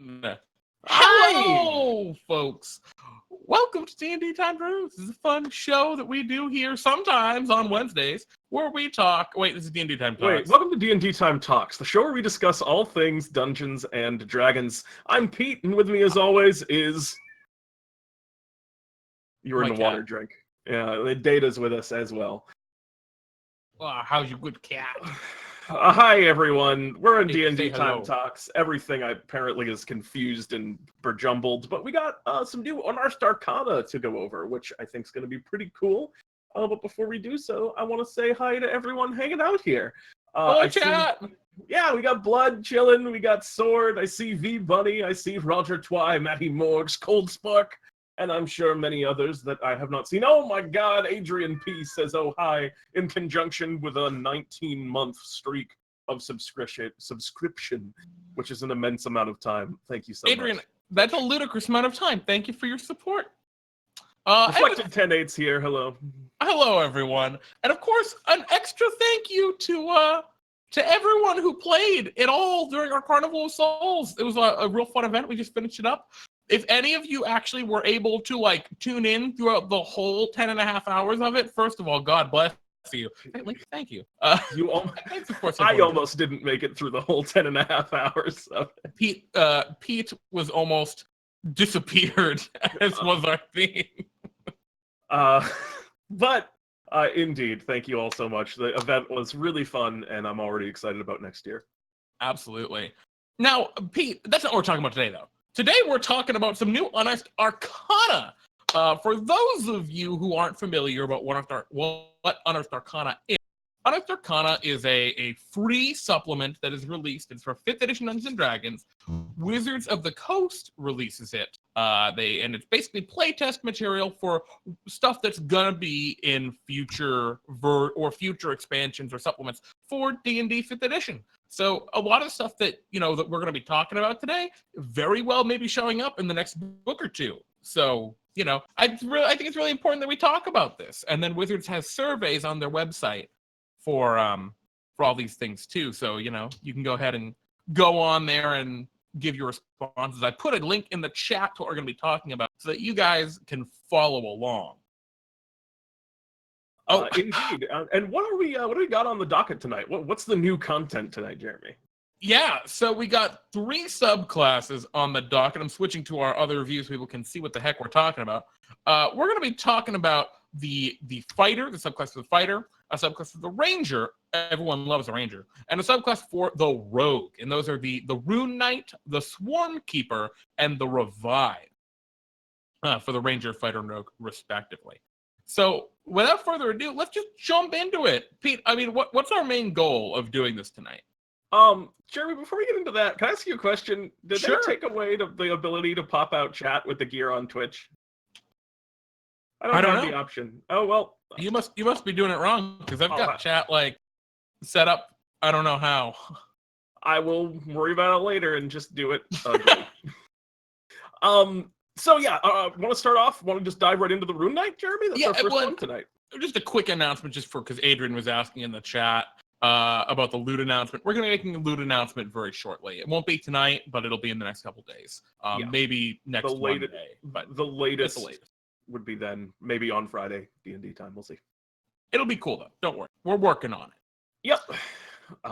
Hi! Hello, folks. Welcome to DnDTime Rooms. This is a fun show that we do here sometimes on Wednesdays where we talk. Wait, this is DnDTime Talks. Wait, welcome to DnDTime Talks, the show where we discuss all things Dungeons and Dragons. I'm Pete, and with me as always is... You were in the water drink. Yeah, the Data's with us as well. How's your good cat? Hi, everyone. We're in Hey, say DnDTime hello. Talks. Everything apparently is confused and berjumbled, but we got some new Unearthed Arcana to go over, which I think is going to be pretty cool. But before we do so, I want to say hi to everyone hanging out here. Hello, chat. Yeah, we got Blood chilling, we got Sword, I see V Bunny, I see Roger Twy, Matty Morgs, Cold Spark, and I'm sure many others that I have not seen. Oh my god, Adrian P says oh hi, in conjunction with a 19-month streak of subscription, which is an immense amount of time. Thank you so Adrian, much. that's a ludicrous amount of time. Thank you for your support. Reflected 10-8s here, hello. Hello, everyone. And of course, an extra thank you to everyone who played it all during our Carnival of Souls. It was a real fun event. We just finished it up. If any of you actually were able to tune in throughout the whole 10.5 hours of it, first of all, God bless you. Thank you. Thanks, of course. I almost didn't make it through the whole 10.5 hours of it. Pete was almost disappeared, as was our theme. But indeed, thank you all so much. The event was really fun, and I'm already excited about next year. Absolutely. Now, Pete, that's not what we're talking about today, though. Today, we're talking about some new Unearthed Arcana. For those of you who aren't familiar about what Unearthed Arcana is, Unearthed Arcana is a free supplement that is released. It's for 5th edition Dungeons & Dragons. Wizards of the Coast releases it. And it's basically playtest material for stuff that's gonna be in future expansions or supplements for D&D 5th edition. So a lot of stuff that that we're gonna be talking about today very well may be showing up in the next book or two. So I think it's really important that we talk about this. And then Wizards has surveys on their website for all these things too. So you can go ahead and go on there and give your responses. I put a link in the chat to what we're going to be talking about so that you guys can follow along. Indeed. And what do we got on the docket tonight? What's the new content tonight, Jeremy? Yeah, so we got 3 subclasses on the docket. I'm switching to our other view so people can see what the heck we're talking about. We're going to be talking about the fighter, the subclass of the fighter, a subclass of the ranger. Everyone loves a ranger, and a subclass for the rogue. And those are the Rune Knight, the Swarmkeeper, and the Revive for the ranger, fighter, and rogue, respectively. So without further ado, let's just jump into it. Pete, I mean, what's our main goal of doing this tonight? Jeremy, before we get into that, can I ask you a question? Did they take away the ability to pop out chat with the gear on Twitch? I don't have the option. Oh, well. You must be doing it wrong, because I've got chat, set up. I don't know how. I will worry about it later and just do it. So yeah, want to start off? Want to just dive right into the Rune Knight, Jeremy? That's our first one tonight. Just a quick announcement, because Adrian was asking in the chat about the loot announcement. We're going to be making a loot announcement very shortly. It won't be tonight, but it'll be in the next couple days. Maybe next Monday. But the latest would be then, maybe on Friday, D&D time. We'll see. It'll be cool, though. Don't worry. We're working on it. Yep.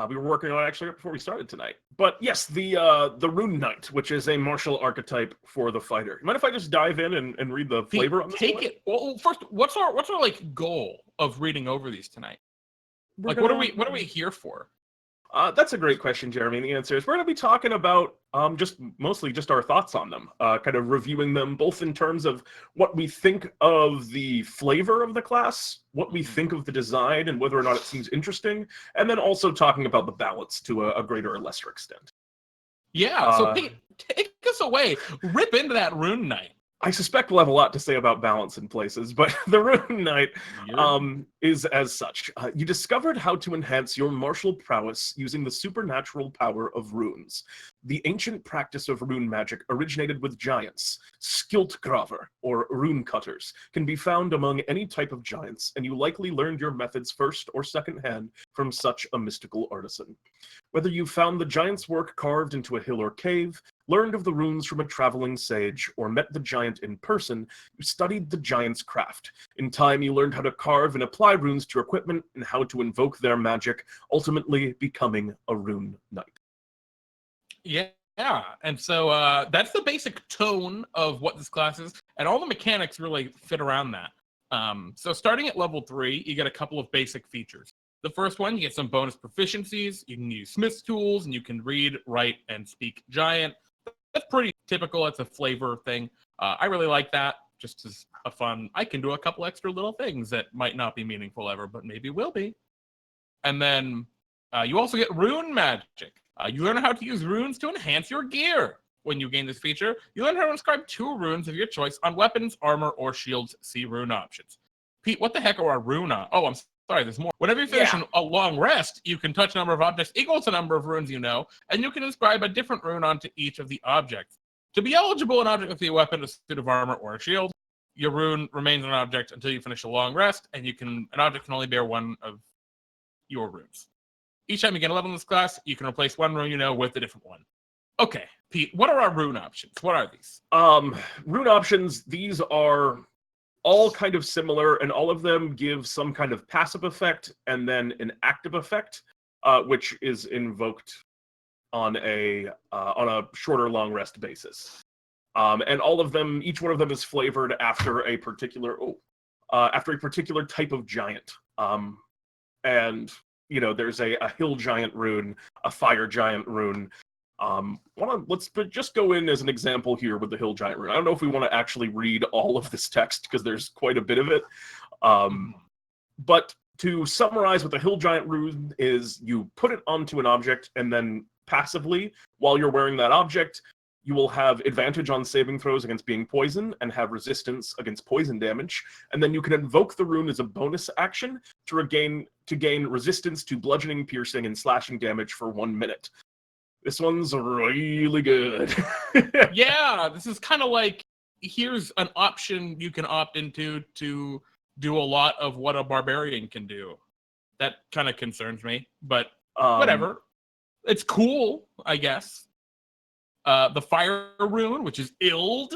We were working on it actually right before we started tonight. But yes, the Rune Knight, which is a martial archetype for the fighter. Mind if I just dive in and read the flavor on this one? Take it. Well, first, what's our goal of reading over these tonight? What are we here for? That's a great question, Jeremy. And the answer is we're going to be talking about mostly just our thoughts on them, kind of reviewing them both in terms of what we think of the flavor of the class, what we think of the design, and whether or not it seems interesting, and then also talking about the balance to a greater or lesser extent. Yeah, so Pete, take us away. Rip into that Rune Knight. I suspect we'll have a lot to say about balance in places, but the Rune Knight is as such. You discovered how to enhance your martial prowess using the supernatural power of runes. The ancient practice of rune magic originated with giants. Skiltgraver, or rune cutters, can be found among any type of giants, and you likely learned your methods first or secondhand from such a mystical artisan. Whether you found the giant's work carved into a hill or cave, learned of the runes from a traveling sage, or met the giant in person, you studied the giant's craft. In time, you learned how to carve and apply runes to your equipment and how to invoke their magic, ultimately becoming a rune knight. Yeah, and so that's the basic tone of what this class is, and all the mechanics really fit around that. So starting at level 3, you get a couple of basic features. The first one, you get some bonus proficiencies. You can use Smith's tools, and you can read, write, and speak giant. That's pretty typical. It's a flavor thing. I really like that. Just as a fun, I can do a couple extra little things that might not be meaningful ever, but maybe will be. And then you also get rune magic. You learn how to use runes to enhance your gear. When you gain this feature, you learn how to inscribe 2 runes of your choice on weapons, armor, or shields. See rune options. Pete, what the heck are our rune on? Oh, I'm sorry, there's more. Whenever you finish a long rest, you can touch a number of objects equal to the number of runes you know, and you can inscribe a different rune onto each of the objects. To be eligible, an object with a weapon, a suit of armor, or a shield, your rune remains an object until you finish a long rest, and an object can only bear one of your runes. Each time you get a level in this class, you can replace one rune you know with a different one. Okay, Pete, what are our rune options? What are these? Rune options, these are all kind of similar, and all of them give some kind of passive effect and then an active effect, which is invoked on a shorter long rest basis. And all of them, each one of them is flavored after a particular type of giant. And there's a hill giant rune, a fire giant rune. Let's just go in as an example here with the hill giant rune. I don't know if we want to actually read all of this text because there's quite a bit of it. But to summarize what the hill giant rune is, you put it onto an object, and then passively, while you're wearing that object, you will have advantage on saving throws against being poisoned and have resistance against poison damage. And then you can invoke the rune as a bonus action to gain resistance to bludgeoning, piercing, and slashing damage for 1 minute. This one's really good. Yeah, this is kind of like, here's an option you can opt into to do a lot of what a barbarian can do. That kind of concerns me, but whatever. It's cool, I guess. The fire rune, which is Ild.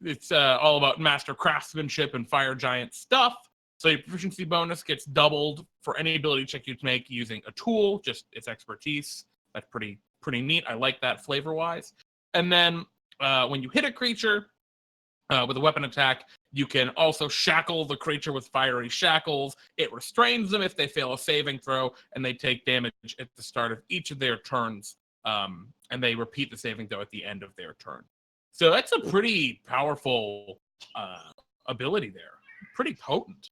It's all about master craftsmanship and fire giant stuff. So your proficiency bonus gets doubled for any ability check you make using a tool, just its expertise. That's pretty neat. I like that flavor-wise. And then when you hit a creature with a weapon attack, you can also shackle the creature with fiery shackles. It restrains them if they fail a saving throw, and they take damage at the start of each of their turns. And they repeat the saving throw at the end of their turn. So that's a pretty powerful ability there. Pretty potent.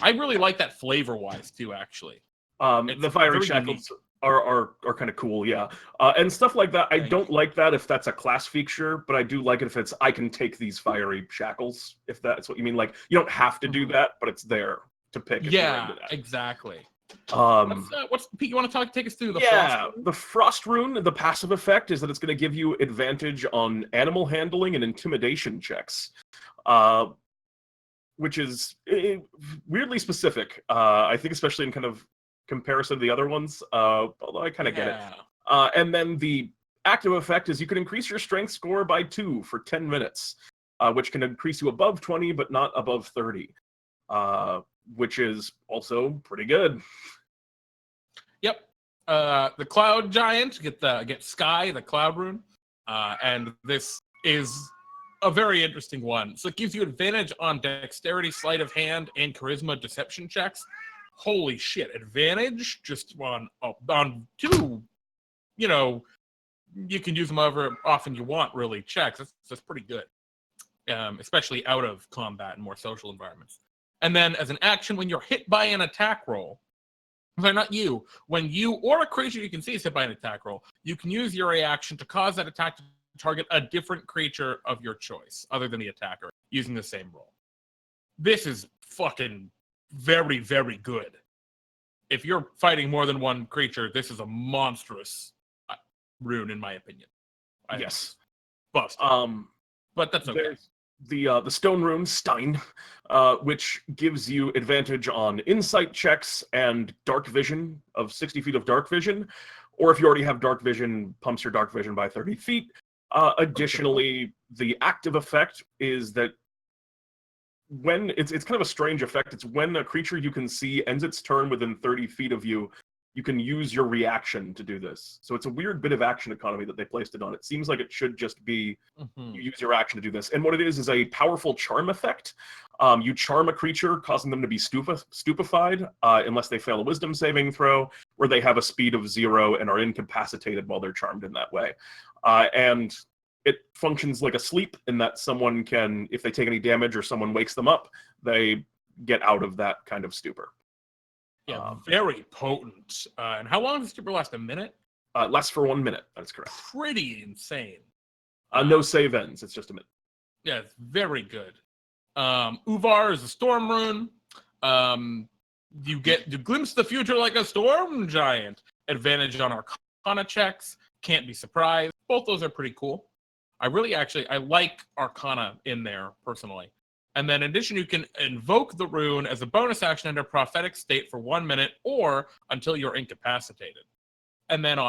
I really like that flavor-wise too, actually. The fiery shackles are kind of cool, yeah. And stuff like that, I don't like that if that's a class feature, but I do like it if it's, I can take these fiery shackles, if that's what you mean. Like, you don't have to do that, but it's there to pick. Yeah, exactly. What's Pete? You want to take us through the frost rune? The frost rune. The passive effect is that it's going to give you advantage on animal handling and intimidation checks, which is weirdly specific. I think, especially in kind of comparison to the other ones. Although I kind of get it. And then the active effect is you can increase your strength score by 2 for 10 minutes, which can increase you above 20 but not above 30. Which is also pretty good. Yep. The cloud giant get Sky, the cloud rune, and this is a very interesting one. So it gives you advantage on dexterity, sleight of hand, and charisma deception checks. Holy shit! Advantage just on 2. You can use them however often you want. Really, checks. That's pretty good, especially out of combat and more social environments. And then as an action, when you're hit by an attack roll, sorry, not you, when you or a creature you can see is hit by an attack roll, you can use your reaction to cause that attack to target a different creature of your choice, other than the attacker, using the same roll. This is fucking very, very good. If you're fighting more than one creature, this is a monstrous rune, in my opinion. Yes. Bust. But that's okay. The stone rune, Stein, which gives you advantage on insight checks and dark vision of 60 feet of dark vision, or if you already have dark vision, pumps your dark vision by 30 feet. Additionally, the active effect is that when it's kind of a strange effect. It's when a creature you can see ends its turn within 30 feet of you, you can use your reaction to do this. So it's a weird bit of action economy that they placed it on. It seems like it should just be you use your action to do this. And what it is a powerful charm effect. You charm a creature, causing them to be stupefied unless they fail a wisdom saving throw, or they have a speed of 0 and are incapacitated while they're charmed in that way. And it functions like a sleep in that someone can, if they take any damage or someone wakes them up, they get out of that kind of stupor. Yeah, very potent. And how long does stupor last? A minute? Lasts for 1 minute. That's correct. Pretty insane. No save ends. It's just a minute. Yeah, it's very good. Uvar is a storm rune. You glimpse the future like a storm giant. Advantage on Arcana checks. Can't be surprised. Both those are pretty cool. I like Arcana in there, personally. And then in addition, you can invoke the rune as a bonus action under prophetic state for 1 minute or until you're incapacitated. And then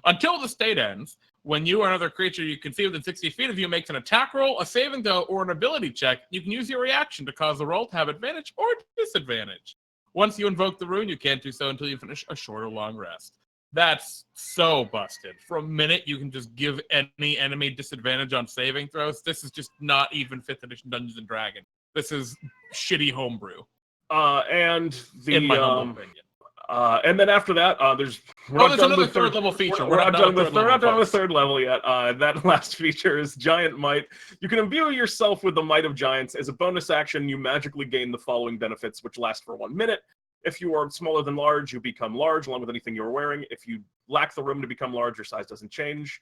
until the state ends, when you or another creature you can see within 60 feet of you makes an attack roll, a saving throw, or an ability check, you can use your reaction to cause the roll to have advantage or disadvantage. Once you invoke the rune, you can't do so until you finish a short or long rest. That's so busted. For a minute, you can just give any enemy disadvantage on saving throws. This is just not even 5th edition Dungeons & Dragons. This is shitty homebrew. And the in my humble opinion. And then after that, there's another third level feature. We're not done with the third level yet. That last feature is Giant Might. You can imbue yourself with the Might of Giants. As a bonus action, you magically gain the following benefits, which last for 1 minute. If you are smaller than large, you become large, along with anything you're wearing. If you lack the room to become large, your size doesn't change.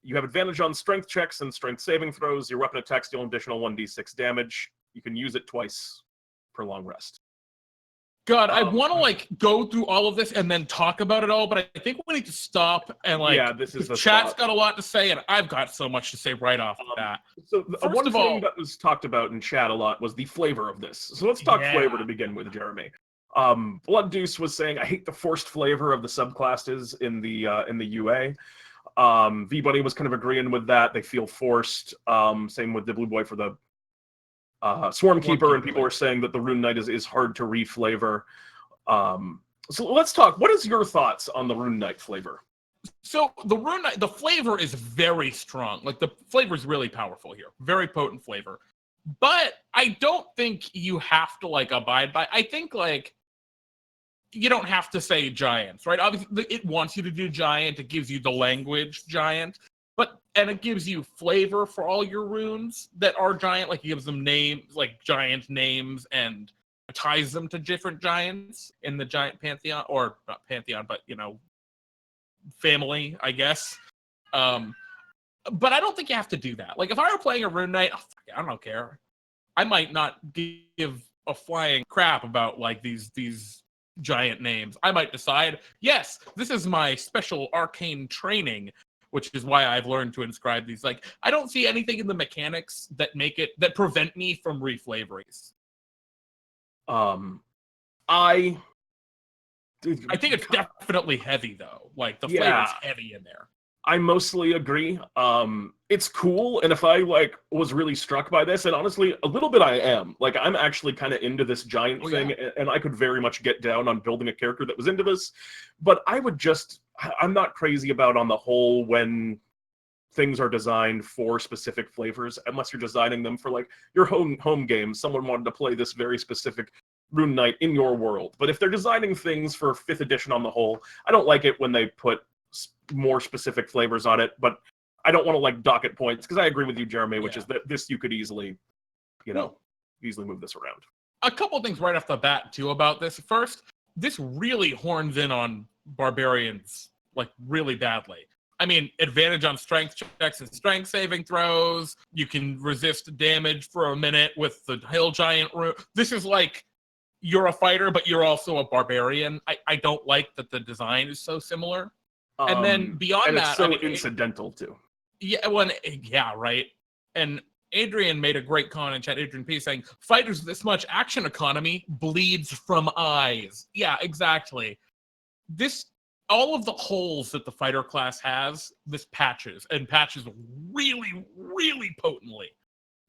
You have advantage on strength checks and strength saving throws. Your weapon attacks deal an additional 1d6 damage. You can use it twice per long rest. God, I want to go through all of this and then talk about it all, but I think we need to stop and this is the chat's thought. got a lot to say, and I've got so much to say right off the bat. So one thing that was talked about in chat a lot was the flavor of this. So let's talk flavor to begin with, Jeremy. Blood Deuce was saying, I hate the forced flavor of the subclasses in the UA. V-Bunny was kind of agreeing with that. They feel forced. Same with the Blue Boy for the Swarmkeeper, and people were saying that the Rune Knight is hard to reflavor. So let's talk. What is your thoughts on the Rune Knight flavor? So the Rune Knight, the flavor is very strong. Like, the flavor is really powerful here. Very potent flavor. But I don't think you have to abide by. I think you don't have to say giants, right? Obviously, it wants you to do giant. It gives you the language giant. And it gives you flavor for all your runes that are giant. Like, it gives them names, like giant names, and ties them to different giants in the giant pantheon, or not pantheon, but family, I guess. But I don't think you have to do that. Like, if I were playing a Rune Knight, I don't care. I might not give a flying crap about these giant names. I might decide, yes, this is my special arcane training, which is why I've learned to inscribe these. I don't see anything in the mechanics that prevent me from reflavoring. I think it's definitely heavy, though. The flavor's heavy in there. I mostly agree. It's cool, and if I was really struck by this, and honestly, a little bit I am. I'm actually kind of into this giant thing, and I could very much get down on building a character that was into this. But I'm not crazy about on the whole when things are designed for specific flavors, unless you're designing them for your home game. Someone wanted to play this very specific Rune Knight in your world. But if they're designing things for 5th edition on the whole, I don't like it when they put more specific flavors on it. But I don't want to docket points, because I agree with you, Jeremy, which is that this you could easily, easily move this around. A couple things right off the bat too about this. First, this really horns in on barbarians really badly. I mean, advantage on strength checks and strength saving throws. You can resist damage for a minute with the hill giant rune. This is you're a fighter, but you're also a barbarian. I don't like that the design is so similar. And then beyond and that, it's so incidental too. Yeah, right. And Adrian made a great comment in chat, Adrian P, saying, fighters with this much action economy bleeds from eyes. Yeah, exactly. This all of the holes that the fighter class has, this patches really, really potently.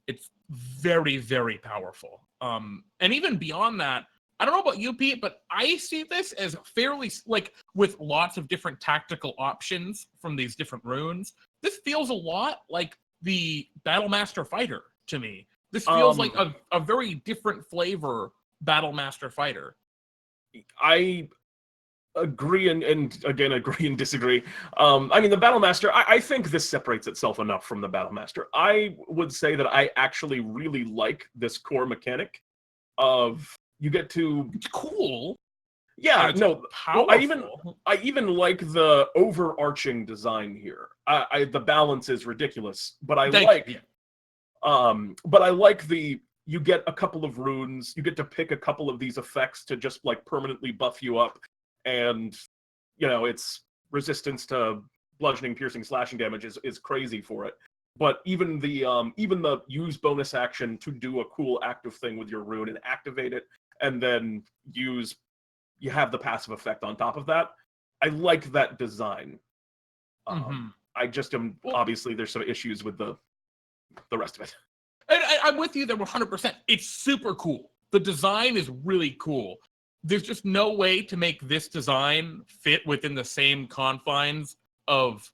It's very, very powerful. And even beyond that, I don't know about you, Pete, but I see this as fairly, like, with lots of different tactical options from these different runes. This feels a lot like the Battlemaster fighter to me. This feels like a very different flavor Battlemaster fighter. I agree and again agree and disagree. I mean, the Battlemaster, I think this separates itself enough from the Battlemaster. I would say that I actually really like this core mechanic of you get to. It's cool. Yeah, no. Well, Powerful. I even like the overarching design here. The balance is ridiculous, but I like the you get a couple of runes, you get to pick a couple of these effects to just like permanently buff you up, and it's resistance to bludgeoning, piercing, slashing damage is crazy for it. But even the use bonus action to do a cool active thing with your rune and activate it, and then you have the passive effect on top of that. I like that design. I just am obviously there's some issues with the rest of it. And I'm with you there 100%. It's super cool. The design is really cool. There's just no way to make this design fit within the same confines of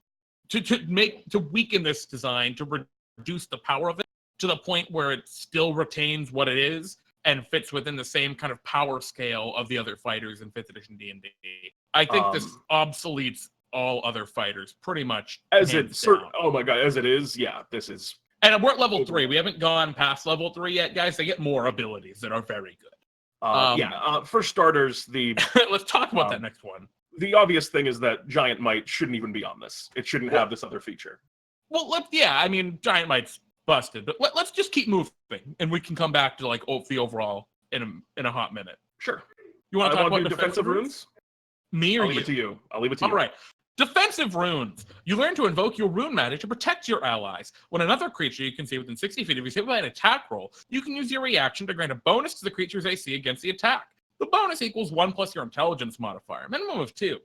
to weaken this design, to reduce the power of it to the point where it still retains what it is and fits within the same kind of power scale of the other fighters in 5th edition D&D. I think this obsoletes all other fighters pretty much. Oh my god, as it is, yeah, this is. And we're at level 3. We haven't gone past level 3 yet, guys. They get more abilities that are very good. For starters, let's talk about that next one. The obvious thing is that Giant Might shouldn't even be on this. It shouldn't have this other feature. Well, I mean, Giant Might's busted, but let's just keep moving, and we can come back to like the overall in a hot minute. Sure. You want to talk about defensive runes? Me or I'll leave it to you. All right. Defensive runes. You learn to invoke your rune magic to protect your allies. When another creature you can see within 60 feet of you is hit by an attack roll, you can use your reaction to grant a bonus to the creature's AC against the attack. The bonus equals 1 plus your intelligence modifier, minimum of 2.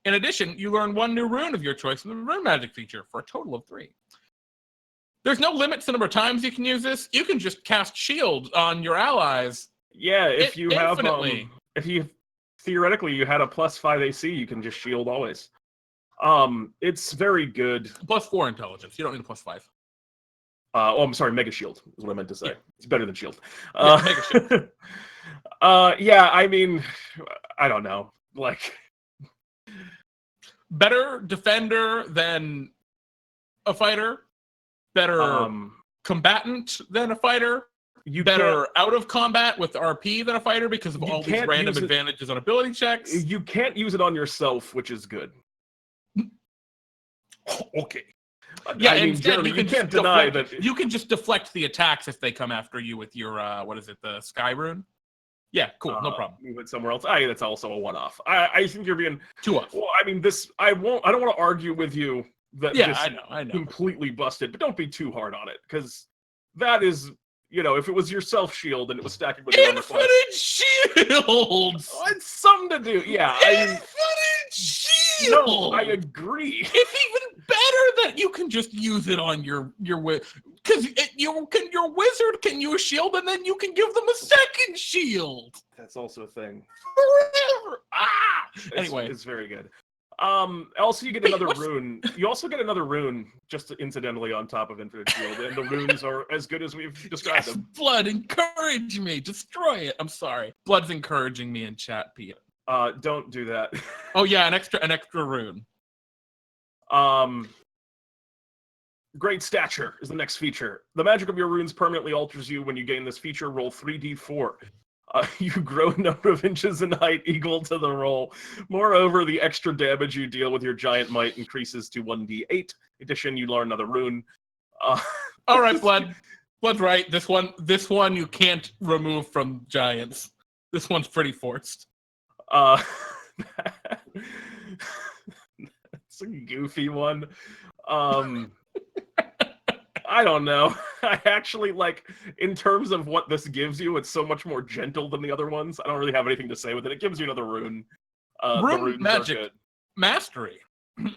In addition, you learn 1 new rune of your choice from the rune magic feature for a total of 3. There's no limit to the number of times you can use this. You can just cast shield on your allies. Yeah, if you infinitely. Theoretically you had a +5 AC, you can just shield always. It's very good. +4 intelligence. You don't need a +5. I'm sorry, Mega Shield is what I meant to say. Yeah. It's better than Shield. Mega Shield. Yeah, I mean, I don't know. Like, better defender than a fighter. Better combatant than a fighter. Better out of combat with RP than a fighter because of all these random advantages on ability checks. You can't use it on yourself, which is good. Okay. Yeah, I mean, Jeremy, you can't deny that. You can just deflect the attacks if they come after you with your, the Sky Rune? Yeah, cool, no problem. Move it somewhere else. That's also a one-off. I think you're being... 2-off. Well, I mean, I don't want to argue with you that this I know. completely busted, but don't be too hard on it, because that is... if it was your self-shield and it was stacking with Infinite shields! Oh, it's something to do. Yeah. Infinite shield! No, I agree. It's even better that you can just use it on your because your wizard can use shield and then you can give them a second shield. That's also a thing. Forever. Anyway. It's very good. Also, you get another rune. You also get another rune, just incidentally, on top of Infinite Shield, and the runes are as good as we've described them. Blood, encourage me. Destroy it. I'm sorry. Blood's encouraging me in chat, Pete. Don't do that. Oh yeah, an extra rune. Great Stature is the next feature. The magic of your runes permanently alters you when you gain this feature. Roll 3d4. You grow a number of inches in height equal to the roll. Moreover, the extra damage you deal with your Giant Might increases to 1d8. In addition, you learn another rune. All right, Blood. Blood's right. This one you can't remove from giants. This one's pretty forced. It's a goofy one. I don't know. I actually in terms of what this gives you, it's so much more gentle than the other ones. I don't really have anything to say with it. It gives you another rune. The Rune runes magic are good. mastery.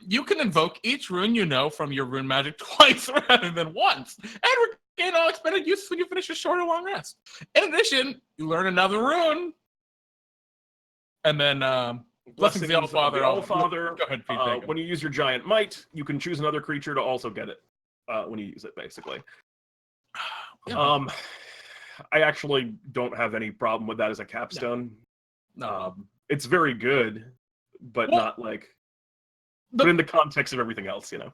You can invoke each rune you know from your rune magic twice rather than once, and regain all expended use when you finish a short or long rest. In addition, you learn another rune, and then blessings of the Allfather. Allfather. Go ahead, Pete. Take 'em. When you use your giant might, you can choose another creature to also get it when you use it, basically. Yeah. I actually don't have any problem with that as a capstone. No. It's very good, but not like... But in the context of everything else, you know.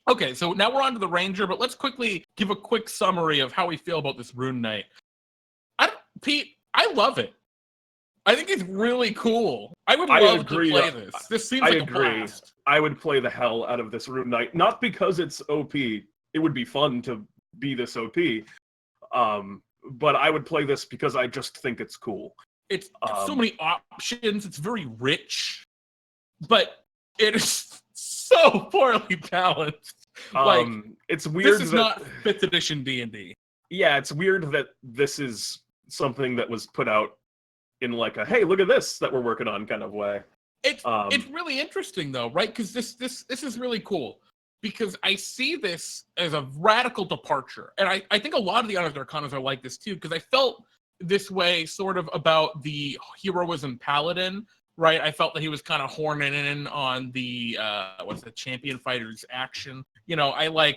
Okay, so now we're on to the Ranger, but let's quickly give a quick summary of how we feel about this Rune Knight. Pete, I love it. I think it's really cool. I would love to play this. This seems like a blast. I would play the hell out of this Rune Knight. Not because it's OP. It would be fun to be this OP. But I would play this because I just think it's cool. It's so many options. It's very rich. But it is so poorly balanced. It's weird. This is not 5th edition D&D. Yeah, it's weird that this is something that was put out in like a, hey, look at this that we're working on kind of way. It's really interesting though, right? Because this is really cool. Because I see this as a radical departure. And I think a lot of the Unearthed Arcanas are like this too, because I felt this way sort of about the Heroism Paladin. Right, I felt that he was kind of horning in on the champion fighter's action. You know, I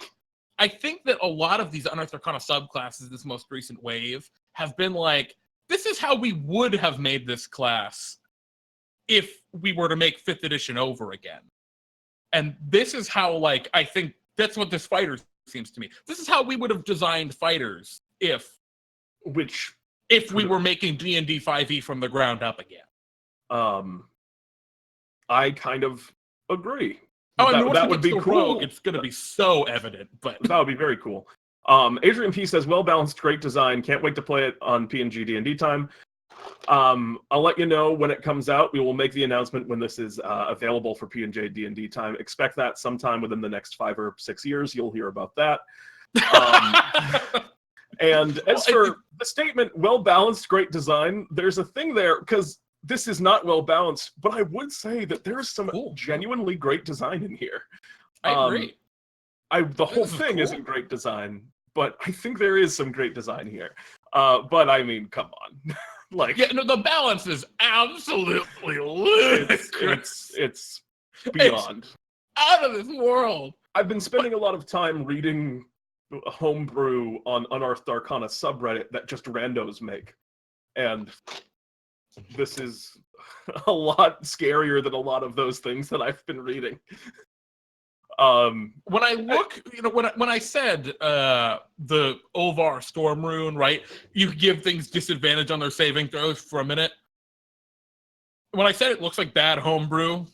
think that a lot of these Unearthed Arcana subclasses, this most recent wave, have been like, this is how we would have made this class if we were to make 5th edition over again. And this is how, like, I think that's what this fighter seems to me. This is how we would have designed fighters if we were making D&D 5e from the ground up again. I kind of agree. That would be cool. Rogue, it's going to be so evident, but that would be very cool. Adrian P says, well balanced, great design. Can't wait to play it on PNG DnDTime. I'll let you know when it comes out. We will make the announcement when this is available for PNG DnDTime. Expect that sometime within the next 5 or 6 years. You'll hear about that. And as for the statement, well balanced, great design, there's a thing there because this is not well balanced, but I would say that there is some genuinely great design in here. I agree. The whole thing isn't great design, but I think there is some great design here. But I mean, come on. The balance is absolutely ludicrous. It's beyond. It's out of this world. I've been spending a lot of time reading homebrew on Unearthed Arcana subreddit that just randos make. And this is a lot scarier than a lot of those things that I've been reading. When I look, when I said the Olvar Storm Rune, right? You give things disadvantage on their saving throws for a minute. When I said it looks like bad homebrew,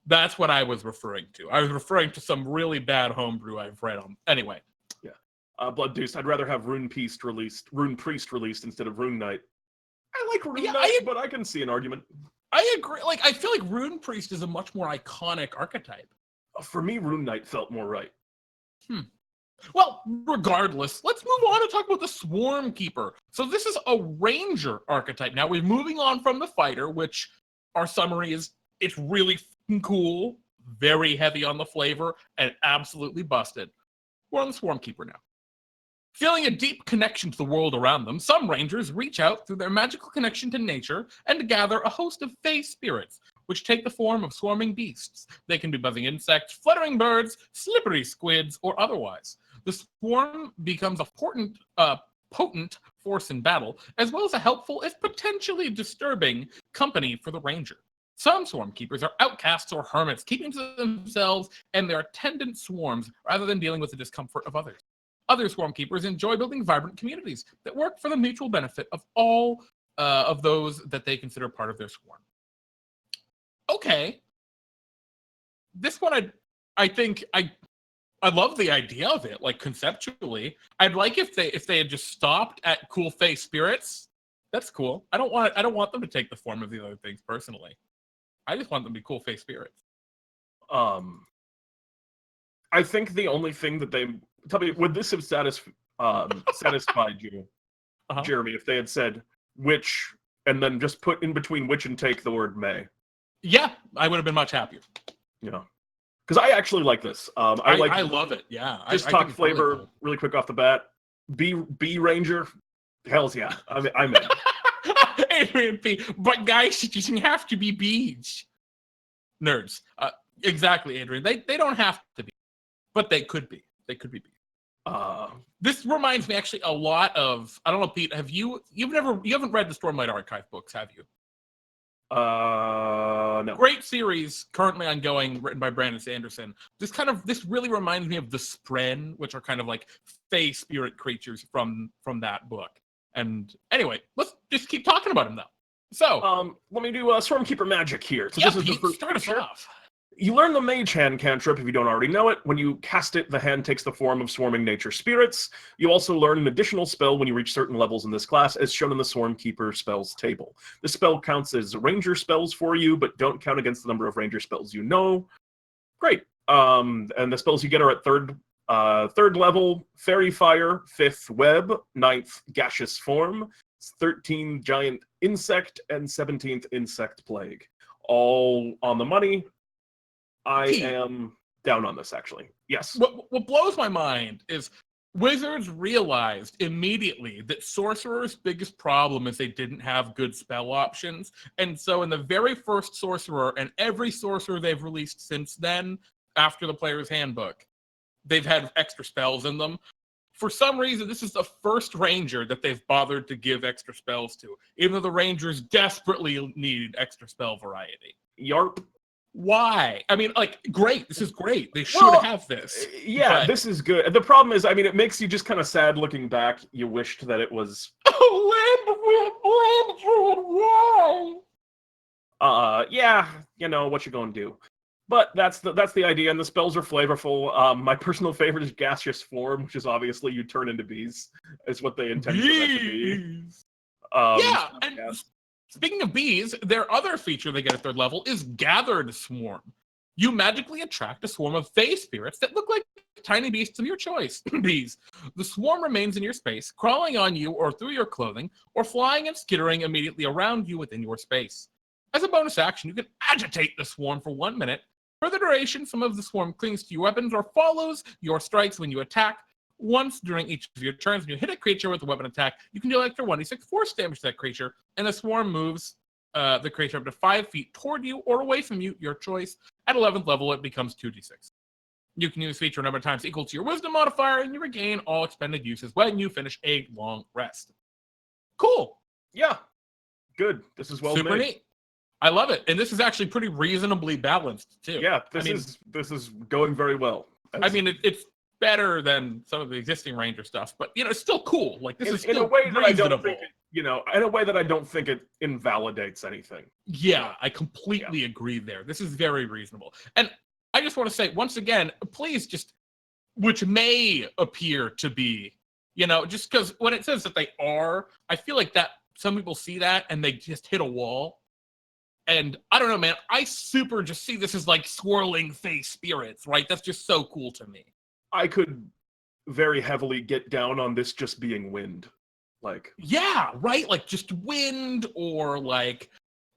that's what I was referring to. I was referring to some really bad homebrew I've read on. Anyway. Yeah. Blood Deuce, I'd rather have Rune Priest released instead of Rune Knight. I like Rune Knight, but I can see an argument. I agree. I feel like Rune Priest is a much more iconic archetype. For me, Rune Knight felt more right. Well, regardless, let's move on and talk about the Swarmkeeper. So this is a ranger archetype. Now we're moving on from the fighter, which our summary is it's really cool, very heavy on the flavor, and absolutely busted. We're on the Swarmkeeper now. Feeling a deep connection to the world around them, some rangers reach out through their magical connection to nature and gather a host of fey spirits, which take the form of swarming beasts. They can be buzzing insects, fluttering birds, slippery squids, or otherwise. The swarm becomes a potent force in battle, as well as a helpful, if potentially disturbing, company for the ranger. Some swarmkeepers are outcasts or hermits, keeping to themselves and their attendant swarms rather than dealing with the discomfort of others. Other swarmkeepers enjoy building vibrant communities that work for the mutual benefit of all of those that they consider part of their swarm. Okay. This one, I think I love the idea of it, like conceptually. I'd like if they had just stopped at cool face spirits. That's cool. I don't want them to take the form of the other things personally. I just want them to be cool face spirits. I think the only thing that they tell me, would this have satisfied you, Jeremy, if they had said which and then just put in between which and take the word may? Yeah, I would have been much happier. Yeah. Because I actually like this. I love it. Yeah. Just I talk think it's flavor really cool. really quick off the bat. B Ranger, hells yeah. I'm in. Adrian P. But guys, it doesn't have to be bees. Nerds. Exactly, Adrian. They don't have to be, but they could be. They could be bees. This reminds me actually a lot of, I don't know, Pete, you haven't read the Stormlight Archive books, have you? No. Great series currently ongoing, written by Brandon Sanderson. This really reminds me of the Spren, which are kind of like fey spirit creatures from that book. And anyway, let's just keep talking about him though. So let me do Swarmkeeper magic here. So yeah, this is Pete, the first start us feature. off. You learn the Mage Hand cantrip if you don't already know it. When you cast it, the hand takes the form of swarming nature spirits. You also learn an additional spell when you reach certain levels in this class, as shown in the Swarmkeeper spells table. This spell counts as ranger spells for you, but don't count against the number of ranger spells you know. Great. And the spells you get are at third level, Fairy Fire, 5th Web, 9th Gaseous Form, 13th Giant Insect, and 17th Insect Plague. All on the money. I am down on this, actually. Yes. What blows my mind is Wizards realized immediately that Sorcerer's biggest problem is they didn't have good spell options. And so in the very first Sorcerer, and every Sorcerer they've released since then, after the Player's Handbook, they've had extra spells in them. For some reason, this is the first Ranger that they've bothered to give extra spells to, even though the Rangers desperately need extra spell variety. Yarp. Why? I mean, like, great. This is great. They should have this. Yeah, this is good. The problem is, I mean, it makes you just kind of sad looking back. You wished that it was. Yeah, you know what you're gonna do. But that's the idea, and the spells are flavorful. My personal favorite is Gaseous Form, which is obviously you turn into bees. Is what they intend for that to be. Yeah, and speaking of bees, their other feature they get at 3rd level is Gathered Swarm. You magically attract a swarm of fey spirits that look like tiny beasts of your choice. Bees. The swarm remains in your space, crawling on you or through your clothing, or flying and skittering immediately around you within your space. As a bonus action, you can agitate the swarm for 1 minute. For the duration, some of the swarm clings to your weapons or follows your strikes when you attack. Once during each of your turns, when you hit a creature with a weapon attack, you can deal extra 1d6 force damage to that creature, and the swarm moves the creature up to 5 feet toward you or away from you, your choice. At 11th level, it becomes 2d6. You can use feature a number of times equal to your wisdom modifier, and you regain all expended uses when you finish a long rest. Cool. Yeah. Good. This is well Super made. Neat. I love it. And this is actually pretty reasonably balanced, too. Yeah, this is going very well. I mean, it's better than some of the existing Ranger stuff, but, you know, it's still cool. Like, this is still in a way that reasonable. I don't think in a way that I don't think it invalidates anything. Yeah, I completely agree there. This is very reasonable. And I just want to say, once again, please just, which may appear to be, you know, just because when it says that they are, I feel like that some people see that and they just hit a wall. And I don't know, man, I super just see this as like swirling face spirits, right? That's just so cool to me. I could very heavily get down on this just being wind. Like, yeah, right? Like just wind, or like,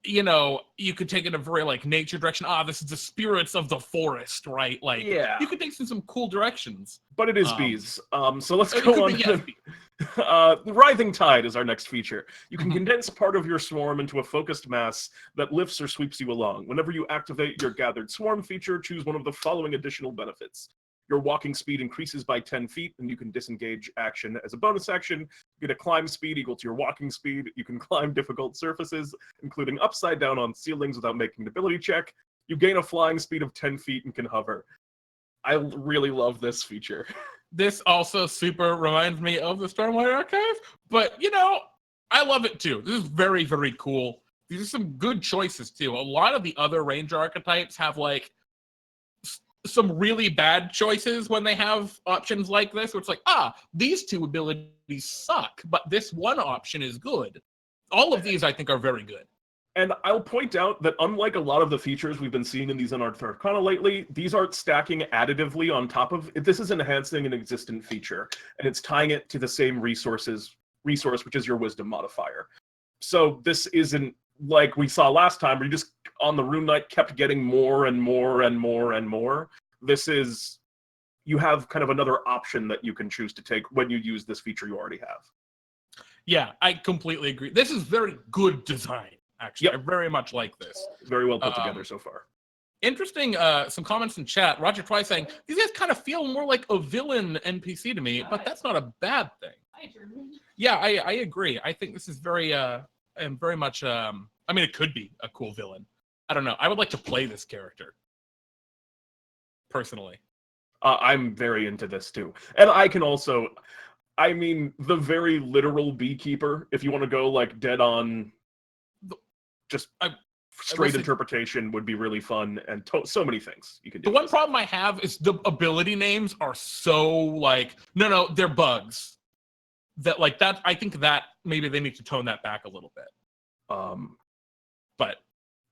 you know, you could take it a very like nature direction. This is the spirits of the forest, right? Like, yeah, you could take some cool directions. But it is bees. So let's go on. Writhing Tide is our next feature. You can condense part of your swarm into a focused mass that lifts or sweeps you along. Whenever you activate your Gathered Swarm feature, choose one of the following additional benefits. Your walking speed increases by 10 feet, and you can disengage action as a bonus action. You get a climb speed equal to your walking speed. You can climb difficult surfaces, including upside down on ceilings without making an ability check. You gain a flying speed of 10 feet and can hover. I really love this feature. This also super reminds me of the Stormlight Archive, but, you know, I love it too. This is very, very cool. These are some good choices too. A lot of the other Ranger archetypes have, like, some really bad choices when they have options like this, where it's like, these two abilities suck, but this one option is good. All of these, I think, are very good. And I'll point out that unlike a lot of the features we've been seeing in these Unearthed Arcana lately, these aren't stacking additively on top of it. This is enhancing an existent feature, and it's tying it to the same resource, which is your wisdom modifier. So this isn't like we saw last time, where you just on the Rune Knight kept getting more and more and more and more. This is, you have kind of another option that you can choose to take when you use this feature you already have. Yeah, I completely agree. This is very good design, actually. Yep. I very much like this. Very well put together so far. Interesting, some comments in chat. Roger Twice saying, these guys kind of feel more like a villain NPC to me, but that's not a bad thing. Yeah, I agree. I think this is very much, I mean, it could be a cool villain. I don't know. I would like to play this character, personally. I'm very into this too. And I can also, I mean, the very literal beekeeper, if you want to go like dead on, just straight interpretation would be really fun, and so many things you can do. The one problem I have is the ability names are so like, no, they're bugs. That like that, I think that maybe they need to tone that back a little bit. But